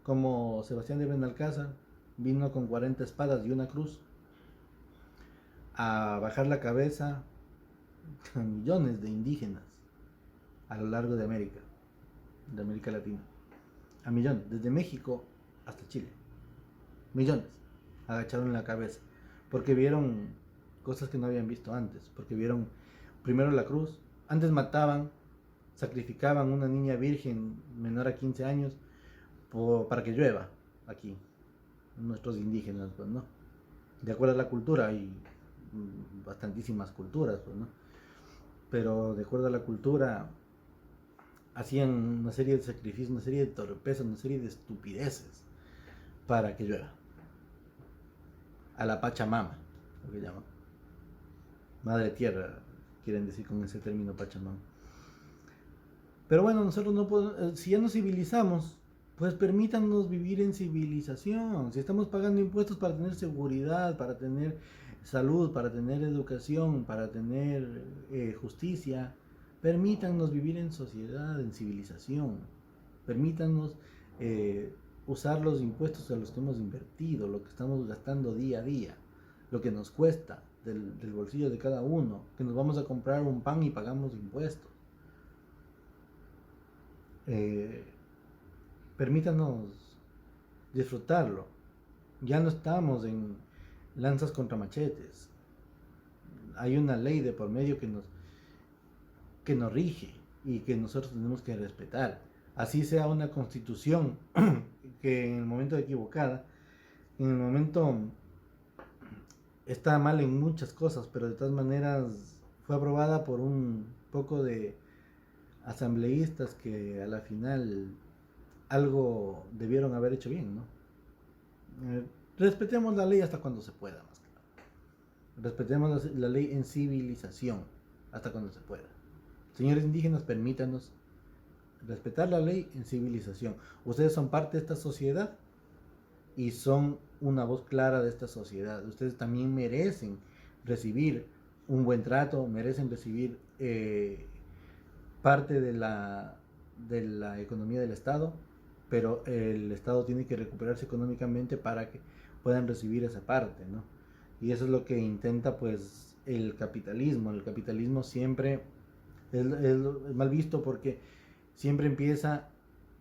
como Sebastián de Benalcázar vino con 40 espadas y una cruz a bajar la cabeza a millones de indígenas a lo largo de América Latina. A millones, desde México hasta Chile. Millones agacharon la cabeza porque vieron cosas que no habían visto antes, porque vieron primero la cruz. Antes mataban, sacrificaban una niña virgen menor a 15 años para que llueva aquí, nuestros indígenas, pues, ¿no? De acuerdo a la cultura, hay bastantísimas culturas, pues, ¿no? Pero de acuerdo a la cultura, hacían una serie de sacrificios, una serie de torpezas, una serie de estupideces para que llueva. A la Pachamama, lo que llaman. Madre Tierra, quieren decir con ese término Pachamama. Pero bueno, nosotros no podemos, si ya nos civilizamos, pues permítanos vivir en civilización. Si estamos pagando impuestos para tener seguridad, para tener salud, para tener educación, para tener justicia, permítanos vivir en sociedad, en civilización. Permítanos usar los impuestos a los que hemos invertido, lo que estamos gastando día a día, lo que nos cuesta del bolsillo de cada uno, que nos vamos a comprar un pan y pagamos impuestos. Permítanos disfrutarlo. Ya no estamos en lanzas contra machetes. Hay una ley de por medio que nos rige y que nosotros tenemos que respetar. Así sea una constitución que en el momento equivocada, en el momento está mal en muchas cosas, pero de todas maneras fue aprobada por un poco de asambleístas que a la final algo debieron haber hecho bien, ¿no? Respetemos la ley hasta cuando se pueda, más claro. Respetemos la ley en civilización hasta cuando se pueda. Señores indígenas, permítanos respetar la ley en civilización. Ustedes son parte de esta sociedad y son una voz clara de esta sociedad. Ustedes también merecen recibir un buen trato, merecen recibir parte de la economía del Estado, pero el Estado tiene que recuperarse económicamente para que puedan recibir esa parte, ¿no? Y eso es lo que intenta pues el capitalismo. El capitalismo siempre es mal visto porque siempre empieza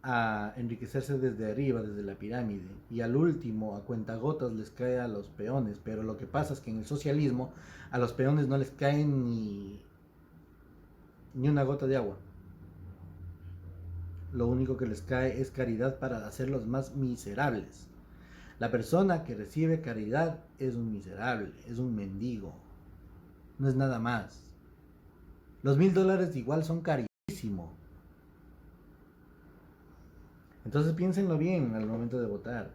a enriquecerse desde arriba, desde la pirámide, y al último a cuentagotas les cae a los peones. Pero lo que pasa es que en el socialismo a los peones no les cae ni una gota de agua. lo único que les cae es caridad para hacerlos más miserables. La persona que recibe caridad es un miserable, es un mendigo, no es nada más. Los $1000 igual son carísimos. Entonces piénsenlo bien al momento de votar.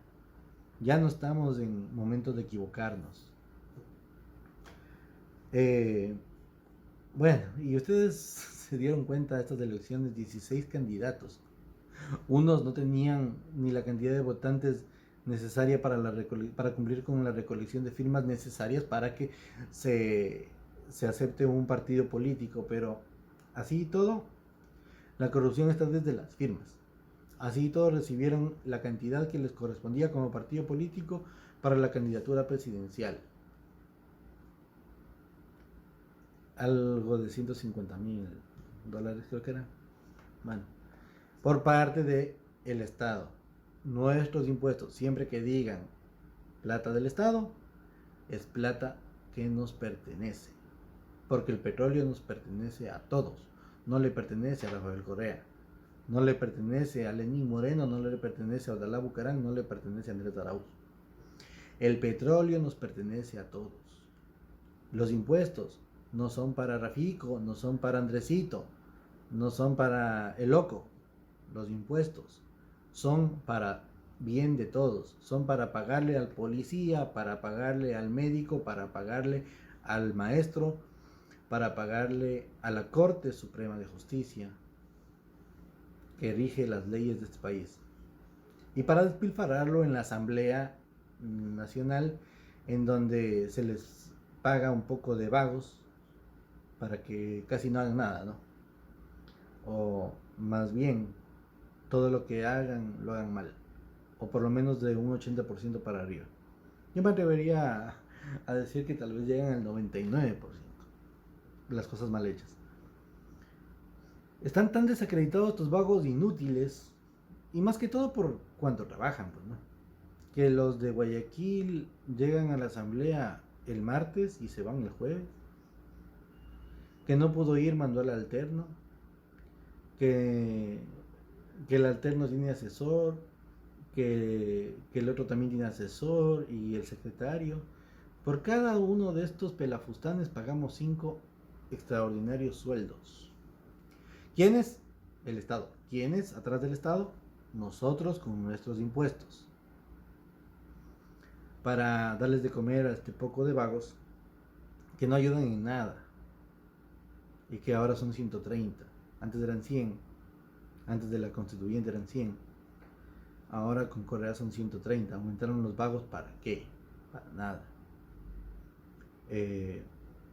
Ya no estamos en momentos de equivocarnos. Bueno, y ustedes se dieron cuenta de estas elecciones, 16 candidatos. Unos no tenían ni la cantidad de votantes necesaria para cumplir con la recolección de firmas necesarias para que se acepte un partido político, pero así y todo, la corrupción está desde las firmas. Así y todo recibieron la cantidad que les correspondía como partido político para la candidatura presidencial. Algo de $150,000 creo que era. Bueno, por parte del Estado. Nuestros impuestos, siempre que digan plata del Estado, es plata que nos pertenece. Porque el petróleo nos pertenece a todos. No le pertenece a Rafael Correa. No le pertenece a Lenín Moreno, no le pertenece a Abdalá Bucaram, no le pertenece a Andrés Arauz. El petróleo nos pertenece a todos. Los impuestos no son para Rafico, no son para Andresito, no son para el loco. Los impuestos son para bien de todos, son para pagarle al policía, para pagarle al médico, para pagarle al maestro, para pagarle a la Corte Suprema de Justicia que rige las leyes de este país, y para despilfarrarlo en la Asamblea Nacional, en donde se les paga un poco de vagos para que casi no hagan nada, ¿no? O más bien, todo lo que hagan, lo hagan mal, o por lo menos de un 80% para arriba. Yo me atrevería a decir que tal vez llegan al 99% de las cosas mal hechas. Están tan desacreditados estos vagos inútiles, y más que todo por cuánto trabajan, pues, ¿no? Que los de Guayaquil llegan a la asamblea el martes y se van el jueves. Que no pudo ir Manuel Alterno. Que el alterno tiene asesor. Que el otro también tiene asesor y el secretario. Por cada uno de estos pelafustanes pagamos 5 extraordinarios sueldos. ¿Quiénes? El Estado. ¿Quiénes atrás del Estado? Nosotros con nuestros impuestos. Para darles de comer a este poco de vagos que no ayudan en nada. Y que ahora son 130. Antes eran 100. Antes de la constituyente eran 100. Ahora con Correa son 130. Aumentaron los vagos, ¿para qué? Para nada.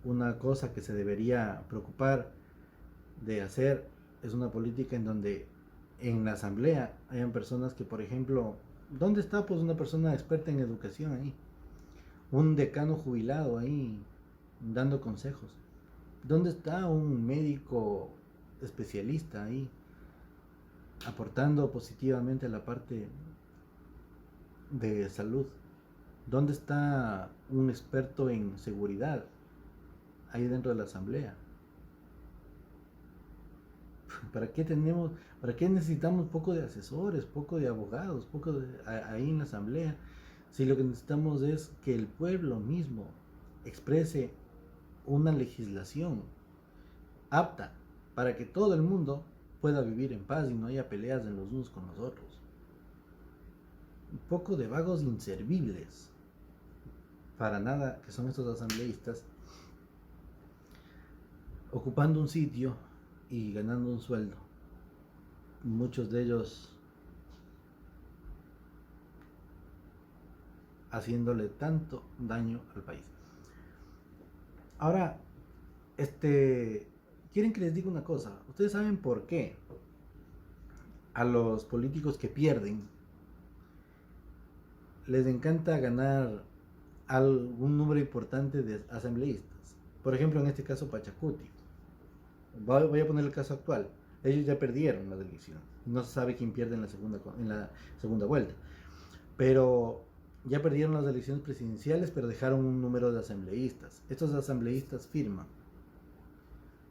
Una cosa que se debería preocupar de hacer es una política en donde en la asamblea hayan personas que, por ejemplo, ¿dónde está pues una persona experta en educación ahí? Un decano jubilado ahí dando consejos. ¿Dónde está un médico especialista ahí aportando positivamente a la parte de salud? ¿Dónde está un experto en seguridad ahí dentro de la asamblea? ¿Para qué necesitamos poco de asesores, poco de abogados, ahí en la asamblea? Si lo que necesitamos es que el pueblo mismo exprese una legislación apta para que todo el mundo pueda vivir en paz y no haya peleas de los unos con los otros. Un poco de vagos inservibles para nada que son estos asambleístas, ocupando un sitio y ganando un sueldo, muchos de ellos haciéndole tanto daño al país. Ahora, quieren que les diga una cosa. Ustedes saben por qué a los políticos que pierden les encanta ganar algún número importante de asambleístas. Por ejemplo, en este caso Pachacuti. Voy a poner el caso actual. Ellos ya perdieron las elecciones. No se sabe quién pierde en la segunda vuelta. Pero ya perdieron las elecciones presidenciales, pero dejaron un número de asambleístas. Estos asambleístas firman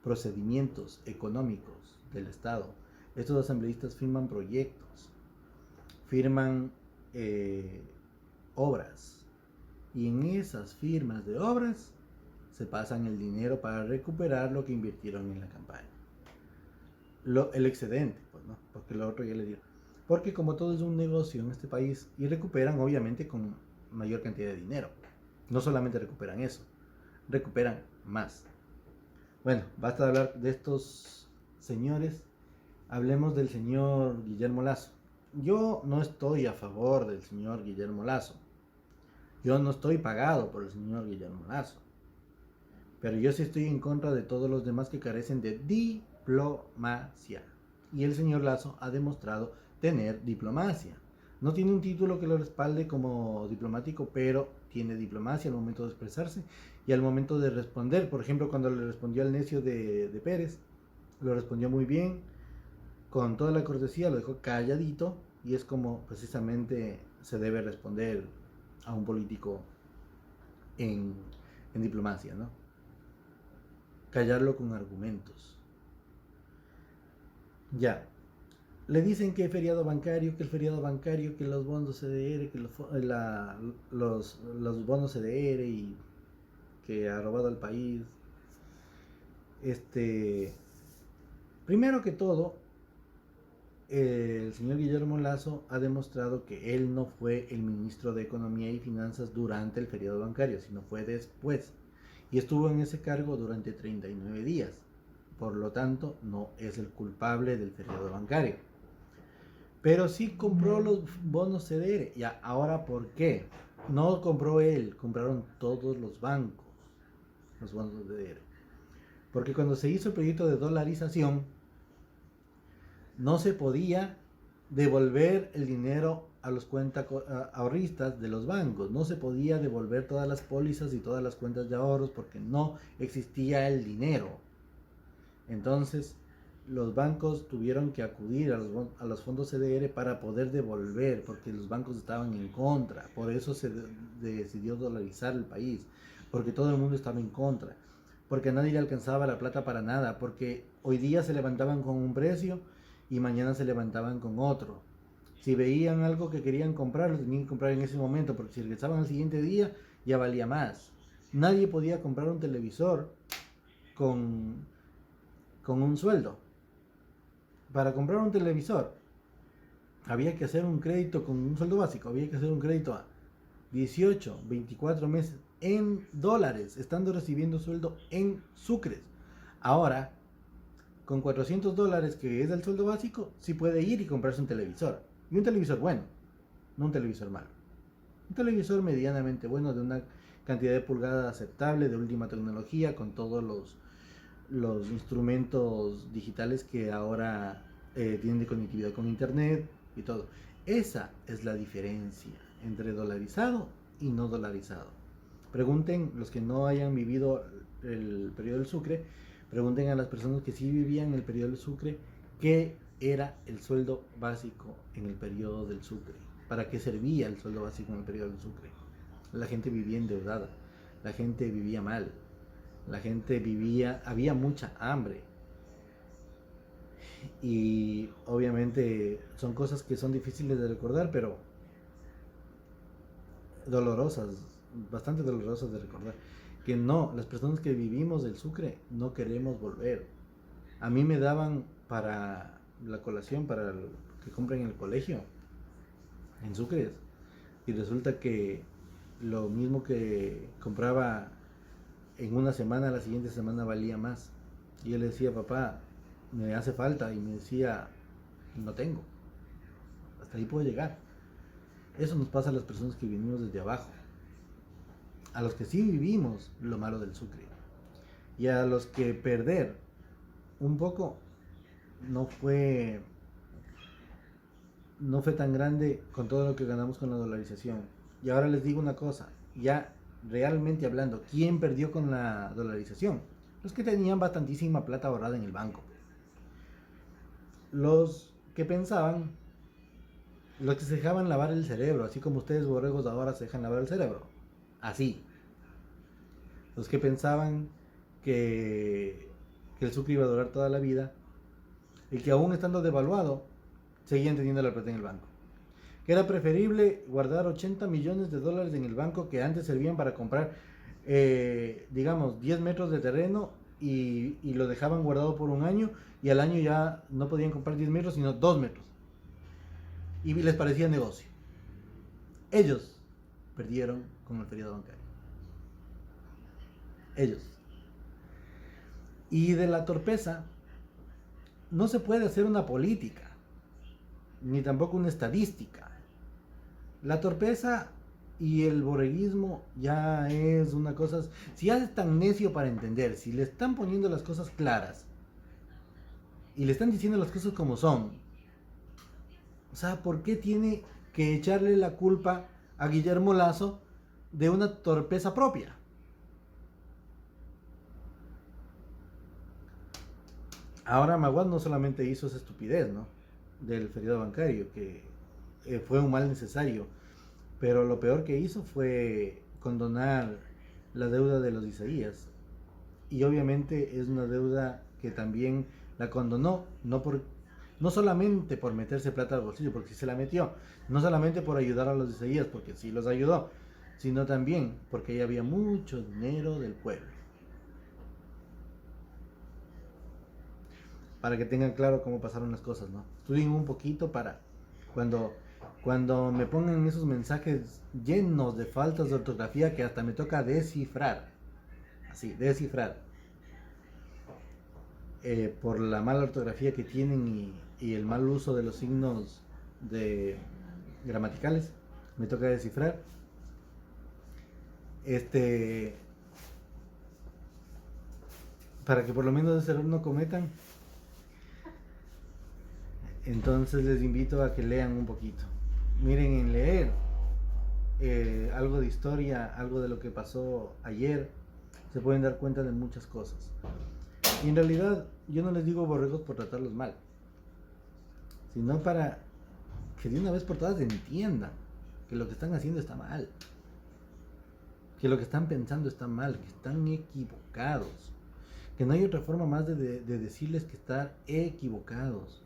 procedimientos económicos del Estado Estos asambleístas firman proyectos, firman obras, y en esas firmas de obras se pasan el dinero para recuperar lo que invirtieron en la campaña. El excedente, pues, ¿no? Porque lo otro ya le digo. Porque como todo es un negocio en este país, y recuperan obviamente con mayor cantidad de dinero. No solamente recuperan eso, recuperan más. Bueno, basta de hablar de estos señores. Hablemos del señor Guillermo Lasso. Yo no estoy a favor del señor Guillermo Lasso. Yo no estoy pagado por el señor Guillermo Lasso. Pero yo sí estoy en contra de todos los demás que carecen de diplomacia. Y el señor Lasso ha demostrado tener diplomacia. No tiene un título que lo respalde como diplomático, pero tiene diplomacia al momento de expresarse y al momento de responder. Por ejemplo, cuando le respondió al necio de Pérez, lo respondió muy bien, con toda la cortesía, lo dejó calladito, y es como precisamente se debe responder a un político en diplomacia, ¿no? Callarlo con argumentos. Ya. Le dicen que feriado bancario, que el feriado bancario, que los bonos CDR, que los bonos CDR, y que ha robado al país. Primero que todo, el señor Guillermo Lasso ha demostrado que él no fue el ministro de Economía y Finanzas durante el feriado bancario, sino fue después. Y estuvo en ese cargo durante 39 días. Por lo tanto, no es el culpable del feriado bancario. Pero sí compró los bonos CDR. Y ahora, ¿por qué? No compró él, compraron todos los bancos los bonos CDR. Porque cuando se hizo el proyecto de dolarización, no se podía devolver el dinero a los ahorristas de los bancos. No se podía devolver todas las pólizas y todas las cuentas de ahorros porque no existía el dinero. Entonces, los bancos tuvieron que acudir a los fondos CDR para poder devolver, porque los bancos estaban en contra. Por eso se decidió dolarizar el país, porque todo el mundo estaba en contra, porque a nadie le alcanzaba la plata para nada, porque hoy día se levantaban con un precio y mañana se levantaban con otro. Si veían algo que querían comprar, lo tenían que comprar en ese momento, porque si regresaban al siguiente día ya valía más. Nadie podía comprar un televisor con un sueldo. Para comprar un televisor había que hacer un crédito con un sueldo básico, había que hacer un crédito a 18, 24 meses en dólares, estando recibiendo sueldo en sucres. Ahora, con $400, que es el sueldo básico, sí puede ir y comprarse un televisor. Y un televisor bueno, no un televisor malo. Un televisor medianamente bueno, de una cantidad de pulgadas aceptable, de última tecnología, con todos los instrumentos digitales que ahora tienen de conectividad con internet y todo. Esa es la diferencia entre dolarizado y no dolarizado. Pregunten, los que no hayan vivido el periodo del Sucre, pregunten a las personas que sí vivían el periodo del Sucre qué era el sueldo básico en el periodo del Sucre, para qué servía el sueldo básico en el periodo del Sucre. La gente vivía endeudada, la gente vivía mal, la gente había mucha hambre. Y obviamente son cosas que son difíciles de recordar, pero dolorosas, bastante dolorosas de recordar. Que no, las personas que vivimos del Sucre no queremos volver. A mí me daban para la colación, para que compren en el colegio, en Sucres, y resulta que lo mismo que compraba en una semana, la siguiente semana valía más. Y yo le decía, papá, me hace falta, y me decía, no tengo, hasta ahí puedo llegar. Eso nos pasa a las personas que vivimos desde abajo, a los que sí vivimos lo malo del Sucre, y a los que perder un poco no fue tan grande con todo lo que ganamos con la dolarización. Y ahora les digo una cosa, ya realmente hablando, ¿quién perdió con la dolarización? Los que tenían bastantísima plata ahorrada en el banco. Los que pensaban, los que se dejaban lavar el cerebro, así como ustedes, borregos, ahora se dejan lavar el cerebro. Así. Los que pensaban que el Sucre iba a durar toda la vida, y que aún estando devaluado, seguían teniendo la plata en el banco. Que era preferible guardar 80 millones de dólares en el banco que antes servían para comprar, digamos, 10 metros de terreno y lo dejaban guardado por un año y al año ya no podían comprar 10 metros sino 2 metros. Y les parecía negocio. Ellos perdieron con el feriado bancario. Ellos. Y de la torpeza no se puede hacer una política, ni tampoco una estadística. La torpeza y el borreguismo ya es una cosa. Si ya es tan necio para entender, si le están poniendo las cosas claras y le están diciendo las cosas como son, o sea, ¿por qué tiene que echarle la culpa a Guillermo Lasso de una torpeza propia? Ahora Maguad no solamente hizo esa estupidez, ¿no?, del feriado bancario, que fue un mal necesario, pero lo peor que hizo fue condonar la deuda de los Isaías. Y obviamente es una deuda que también la condonó, no solamente por meterse plata al bolsillo, porque sí se la metió, no solamente por ayudar a los Isaías, porque sí los ayudó, sino también porque ahí había mucho dinero del pueblo. Para que tengan claro cómo pasaron las cosas, ¿no? Estudien un poquito para cuando me pongan esos mensajes llenos de faltas de ortografía que hasta me toca descifrar. Así, descifrar. Por la mala ortografía que tienen y el mal uso de los signos gramaticales, me toca descifrar. Para que por lo menos ese error no cometan. Entonces les invito a que lean un poquito. Miren, en leer algo de historia, algo de lo que pasó ayer, se pueden dar cuenta de muchas cosas. Y en realidad yo no les digo borregos por tratarlos mal, sino para que de una vez por todas entiendan que lo que están haciendo está mal, que lo que están pensando está mal, que están equivocados, que no hay otra forma más de decirles que están equivocados.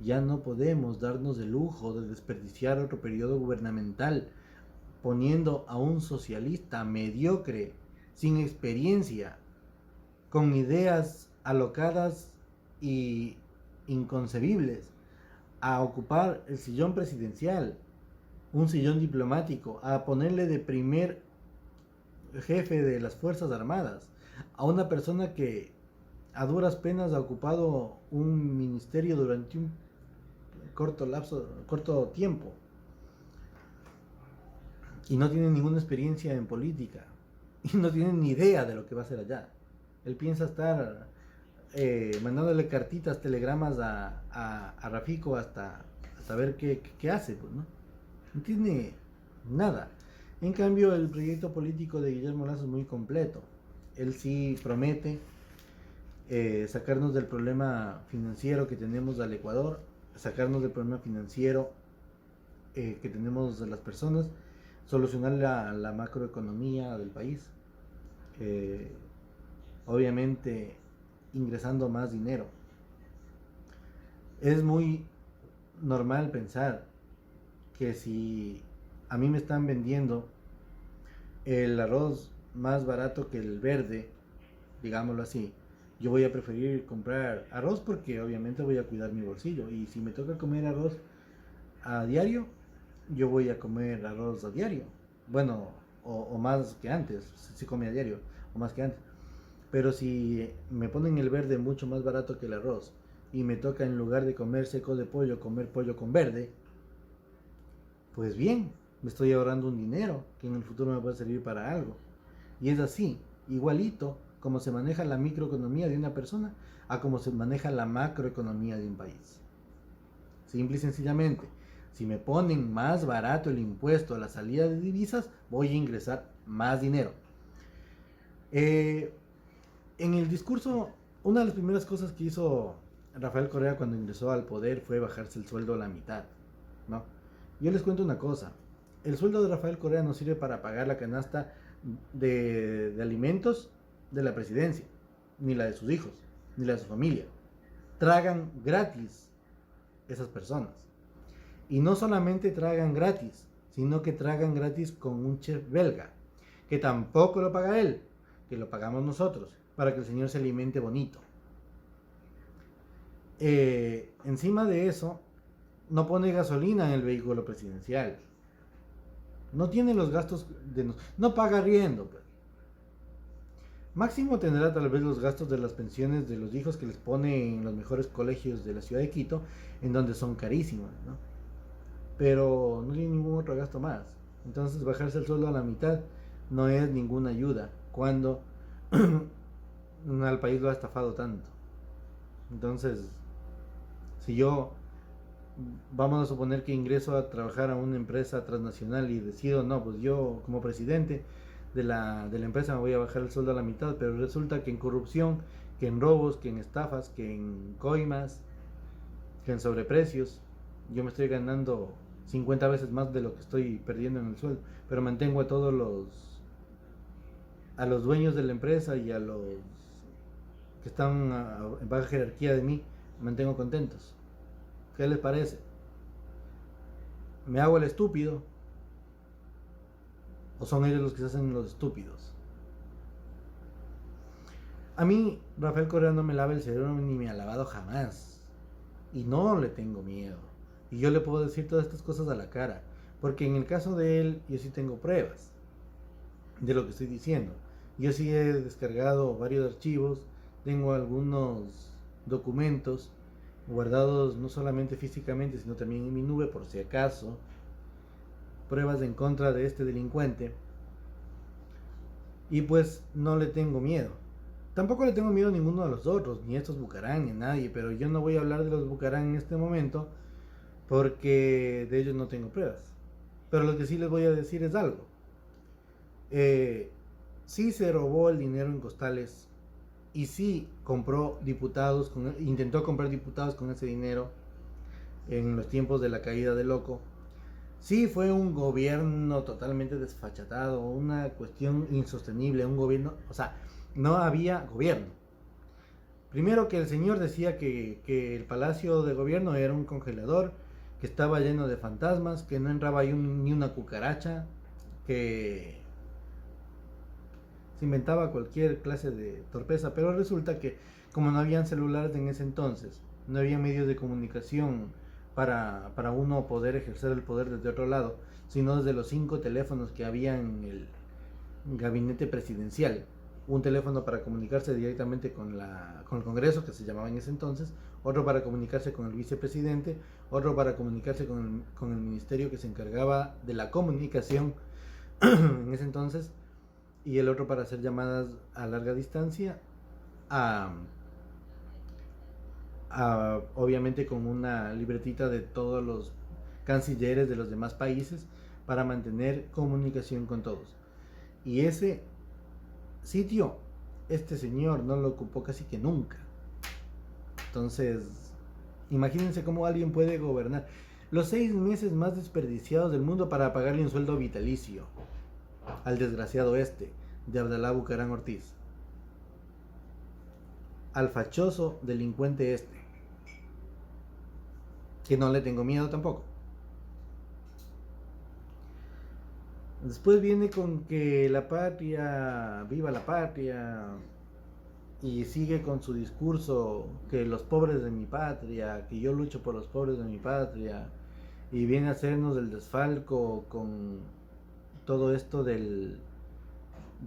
Ya no podemos darnos el lujo de desperdiciar otro periodo gubernamental poniendo a un socialista mediocre, sin experiencia, con ideas alocadas y inconcebibles, a ocupar el sillón presidencial, un sillón diplomático, a ponerle de primer jefe de las Fuerzas Armadas, a una persona que a duras penas ha ocupado un ministerio durante un corto tiempo y no tiene ninguna experiencia en política y no tiene ni idea de lo que va a hacer allá. Él piensa estar mandándole cartitas, telegramas a Rafico hasta ver qué hace, pues, ¿no? No tiene nada. En cambio, el proyecto político de Guillermo Lasso es muy completo. Él sí promete sacarnos del problema financiero que tenemos al Ecuador, sacarnos del problema financiero que tenemos de las personas, solucionar la macroeconomía del país, obviamente ingresando más dinero. Es muy normal pensar que si a mí me están vendiendo el arroz más barato que el verde, digámoslo así, yo voy a preferir comprar arroz porque obviamente voy a cuidar mi bolsillo. Y si me toca comer arroz a diario, yo voy a comer arroz a diario. Bueno, o más que antes, si come a diario, o más que antes. Pero si me ponen el verde mucho más barato que el arroz y me toca, en lugar de comer seco de pollo, comer pollo con verde, pues bien, me estoy ahorrando un dinero que en el futuro me puede servir para algo. Y es así, igualito como se maneja la microeconomía de una persona a como se maneja la macroeconomía de un país. Simple y sencillamente, si me ponen más barato el impuesto a la salida de divisas, voy a ingresar más dinero. En el discurso, una de las primeras cosas que hizo Rafael Correa cuando ingresó al poder fue bajarse el sueldo a la mitad, ¿no? Yo les cuento una cosa, el sueldo de Rafael Correa no sirve para pagar la canasta de alimentos de la presidencia, ni la de sus hijos, ni la de su familia. tragan gratis esas personas. Y no solamente tragan gratis, sino que tragan gratis con un chef belga, que tampoco lo paga él, que lo pagamos nosotros, para que el señor se alimente bonito. Encima de eso, no pone gasolina en el vehículo presidencial. No tiene los gastos no paga arriendo. Pues. Máximo tendrá tal vez los gastos de las pensiones de los hijos que les pone en los mejores colegios de la ciudad de Quito, en donde son carísimas, ¿no? Pero no tiene ningún otro gasto más. Entonces bajarse el sueldo a la mitad no es ninguna ayuda cuando al país lo ha estafado tanto. Entonces, si yo, vamos a suponer que ingreso a trabajar a una empresa transnacional y decido, no, pues yo como presidente de la empresa me voy a bajar el sueldo a la mitad, pero resulta que en corrupción, que en robos, que en estafas, que en coimas, que en sobreprecios, yo me estoy ganando 50 veces más de lo que estoy perdiendo en el sueldo, pero mantengo a todos a los dueños de la empresa y a los que están en baja jerarquía de mí, mantengo contentos. ¿Qué les parece? ¿Me hago el estúpido? ¿O son ellos los que se hacen los estúpidos? A mí, Rafael Correa no me lava el cerebro ni me ha lavado jamás. Y no le tengo miedo. Y yo le puedo decir todas estas cosas a la cara. Porque en el caso de él, yo sí tengo pruebas de lo que estoy diciendo. Yo sí he descargado varios archivos. Tengo algunos documentos guardados no solamente físicamente, sino también en mi nube, por si acaso. Pruebas en contra de este delincuente. Y pues no le tengo miedo. Tampoco le tengo miedo a ninguno de los otros, ni a estos Bucaram, ni a nadie, pero yo no voy a hablar de los Bucaram en este momento porque de ellos no tengo pruebas. Pero lo que sí les voy a decir es algo. Sí se robó el dinero en costales y sí compró diputados, intentó comprar diputados con ese dinero en los tiempos de la caída de Loco. Sí fue un gobierno totalmente desfachatado, una cuestión insostenible, un gobierno, o sea, no había gobierno. Primero que el señor decía que el palacio de gobierno era un congelador, que estaba lleno de fantasmas, que no entraba ahí ni una cucaracha, que se inventaba cualquier clase de torpeza, pero resulta que como no habían celulares en ese entonces, no había medios de comunicación para uno poder ejercer el poder desde otro lado, sino desde los 5 teléfonos que había en el gabinete presidencial. Un teléfono para comunicarse directamente con el Congreso, que se llamaba en ese entonces, otro para comunicarse con el vicepresidente, otro para comunicarse con el ministerio que se encargaba de la comunicación en ese entonces, y el otro para hacer llamadas a larga distancia, obviamente con una libretita de todos los cancilleres de los demás países para mantener comunicación con todos. Y ese sitio, este señor no lo ocupó casi que nunca. Entonces, imagínense cómo alguien puede gobernar los 6 meses más desperdiciados del mundo para pagarle un sueldo vitalicio al desgraciado de Abdalá Bucaram Ortiz, al fachoso delincuente que no le tengo miedo tampoco. Después viene con que la patria, viva la patria, y sigue con su discurso que los pobres de mi patria, que yo lucho por los pobres de mi patria, y viene a hacernos el desfalco con todo esto de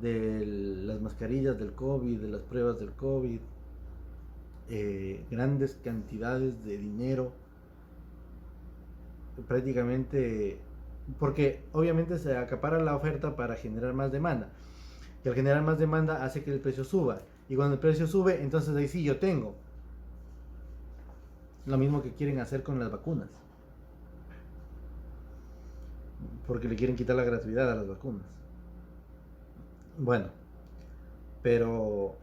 las mascarillas del COVID, de las pruebas del COVID, grandes cantidades de dinero, prácticamente, porque obviamente se acapara la oferta para generar más demanda, y al generar más demanda hace que el precio suba, y cuando el precio sube, entonces ahí sí yo tengo. Lo mismo que quieren hacer con las vacunas, porque le quieren quitar la gratuidad a las vacunas. Bueno, pero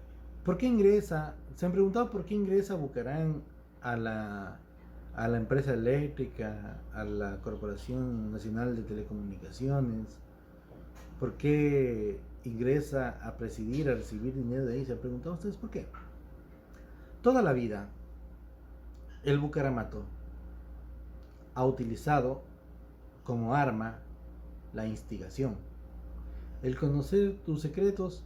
¿por qué ingresa? Se han preguntado por qué ingresa Bucaram a la empresa eléctrica, a la Corporación Nacional de Telecomunicaciones. ¿Por qué ingresa a presidir, a recibir dinero de ahí? ¿Se han preguntado ustedes por qué? Toda la vida El Bucaramato ha utilizado como arma la instigación, el conocer tus secretos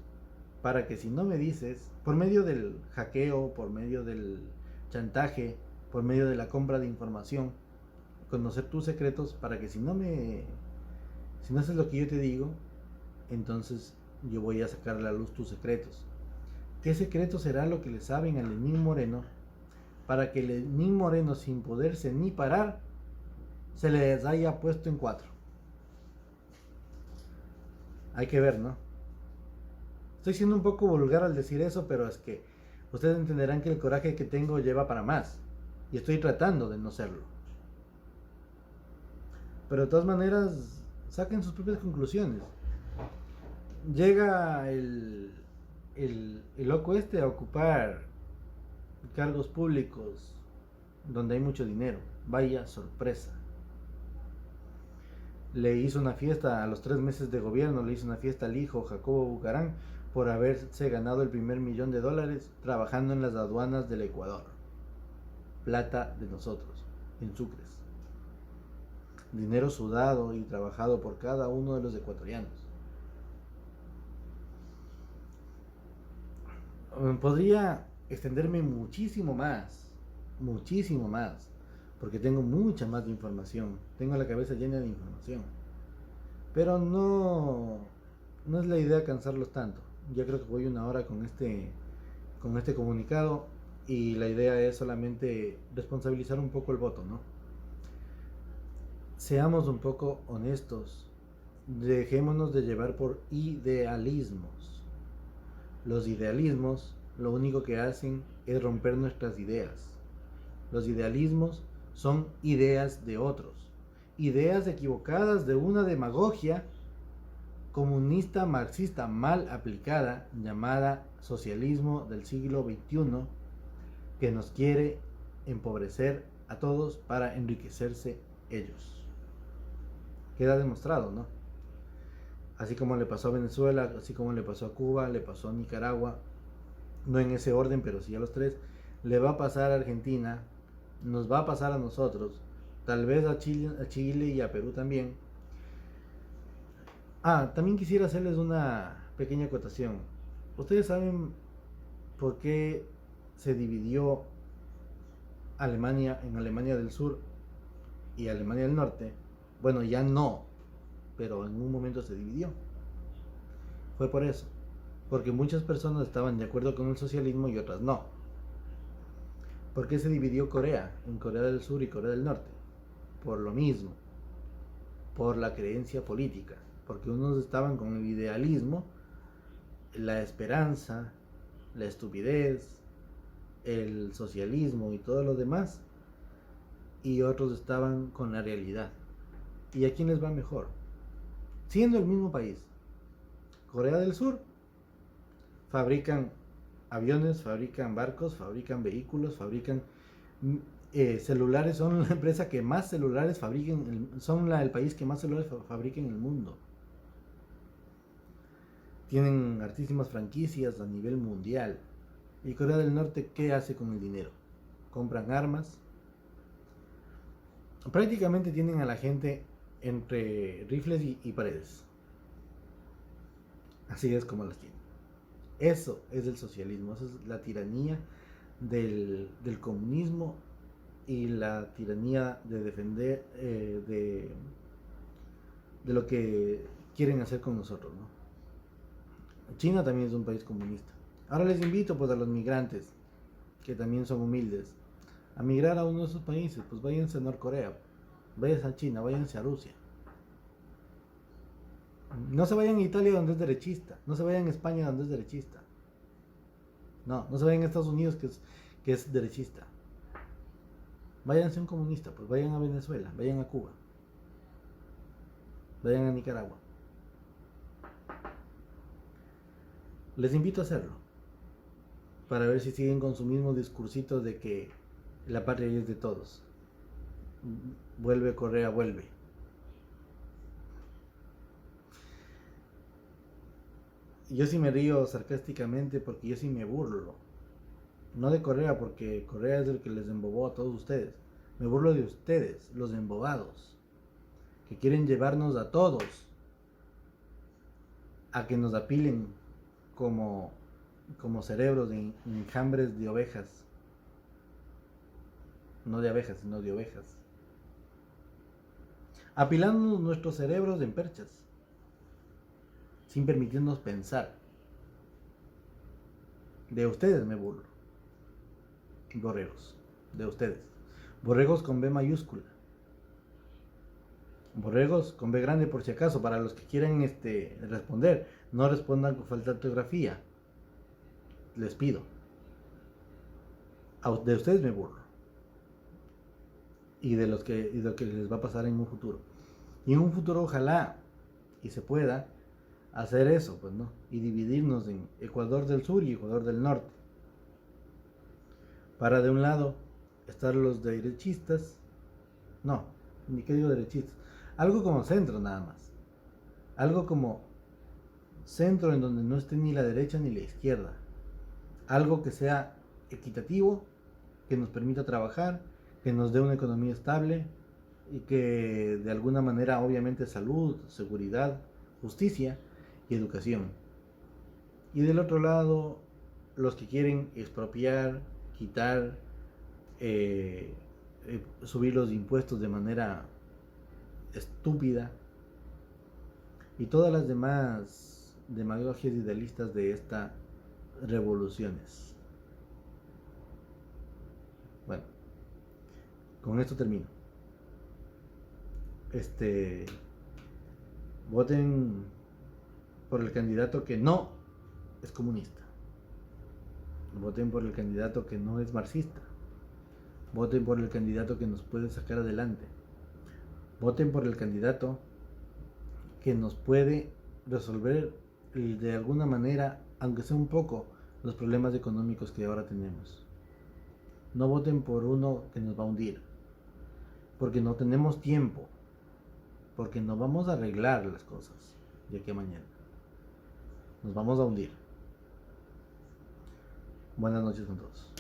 para que si no me dices, por medio del hackeo, por medio del chantaje, por medio de la compra de información, conocer tus secretos para que si no haces lo que yo te digo, entonces yo voy a sacar a la luz tus secretos. ¿Qué secreto será lo que le saben a Lenín Moreno para que Lenín Moreno, sin poderse ni parar, se les haya puesto en 4? Hay que ver, ¿no? Estoy siendo un poco vulgar al decir eso, pero es que ustedes entenderán que el coraje que tengo lleva para más. Y estoy tratando de no serlo. Pero de todas maneras, saquen sus propias conclusiones. Llega el loco este a ocupar cargos públicos donde hay mucho dinero. Vaya sorpresa. Le hizo una fiesta a los 3 meses de gobierno, le hizo una fiesta al hijo Jacobo Bucarán por haberse ganado el primer $1.000.000 trabajando en las aduanas del Ecuador. Plata de nosotros, en sucres. Dinero sudado y trabajado por cada uno de los ecuatorianos. Podría extenderme muchísimo más, porque tengo mucha más información, tengo la cabeza llena de información, pero no es la idea cansarlos tanto. Ya creo que voy 1 hora con este comunicado y la idea es solamente responsabilizar un poco el voto, ¿no? Seamos un poco honestos, dejémonos de llevar por idealismos. Los idealismos lo único que hacen es romper nuestras ideas. Los idealismos son ideas de otros, ideas equivocadas de una demagogia comunista marxista mal aplicada llamada socialismo del siglo XXI, que nos quiere empobrecer a todos para enriquecerse ellos. Queda demostrado, ¿no? Así como le pasó a Venezuela, así como le pasó a Cuba, le pasó a Nicaragua, no en ese orden, pero sí a los 3, le va a pasar a Argentina, nos va a pasar a nosotros, tal vez a Chile y a Perú también. También quisiera hacerles una pequeña acotación. ¿Ustedes saben por qué se dividió Alemania en Alemania del Sur y Alemania del Norte? Bueno, ya no, pero en un momento se dividió. Fue por eso, porque muchas personas estaban de acuerdo con el socialismo y otras no. ¿Por qué se dividió Corea en Corea del Sur y Corea del Norte? Por lo mismo, por la creencia política, porque unos estaban con el idealismo, la esperanza, la estupidez, el socialismo y todo lo demás, y otros estaban con la realidad. ¿Y a quién les va mejor? Siendo el mismo país, Corea del Sur, fabrican aviones, fabrican barcos, fabrican vehículos, fabrican celulares, son la empresa que más celulares fabrican, son el país que más celulares fabrica en el mundo. Tienen altísimas franquicias a nivel mundial. ¿Y Corea del Norte qué hace con el dinero? Compran armas. Prácticamente tienen a la gente entre rifles y paredes. Así es como las tienen. Eso es el socialismo, eso es la tiranía del comunismo y la tiranía de defender de lo que quieren hacer con nosotros, ¿no? China también es un país comunista. Ahora les invito pues a los migrantes, que también son humildes, a migrar a uno de esos países. Pues váyanse a Norcorea, váyanse a China, váyanse a Rusia. No se vayan a Italia donde es derechista, no se vayan a España donde es derechista. No se vayan a Estados Unidos que es derechista. Váyanse a un comunista, pues vayan a Venezuela, vayan a Cuba, vayan a Nicaragua. Les invito a hacerlo, para ver si siguen con su mismo discursito de que la patria es de todos. Vuelve Correa, vuelve. Yo sí me río sarcásticamente porque yo sí me burlo. No de Correa, porque Correa es el que les embobó a todos ustedes. Me burlo de ustedes, los embobados, que quieren llevarnos a todos a que nos apilen como, como cerebros de enjambres de ovejas. No de abejas, sino de ovejas. Apilando nuestros cerebros en perchas, sin permitirnos pensar. De ustedes me burlo. Borregos, de ustedes. Borregos con B mayúscula. Borregos con B grande por si acaso, para los que quieren responder. No respondan con falta de ortografía. Les pido. De ustedes me burlo. Y de lo que les va a pasar en un futuro. Y en un futuro ojalá y se pueda hacer eso, pues no, y dividirnos en Ecuador del Sur y Ecuador del Norte. Para de un lado estar los derechistas, no, ni qué digo derechistas, algo como centro nada más, algo como centro en donde no esté ni la derecha ni la izquierda, algo que sea equitativo, que nos permita trabajar, que nos dé una economía estable y que de alguna manera obviamente salud, seguridad, justicia y educación. Y del otro lado, los que quieren expropiar, quitar, subir los impuestos de manera estúpida y todas las demás demagogias idealistas de estas revoluciones. Bueno, con esto termino. Voten por el candidato que no es comunista. Voten por el candidato que no es marxista. Voten por el candidato que nos puede sacar adelante. Voten por el candidato que nos puede resolver de alguna manera, aunque sea un poco, los problemas económicos que ahora tenemos. No voten por uno que nos va a hundir, porque no tenemos tiempo, porque no vamos a arreglar las cosas de aquí a mañana. Nos vamos a hundir. Buenas noches con todos.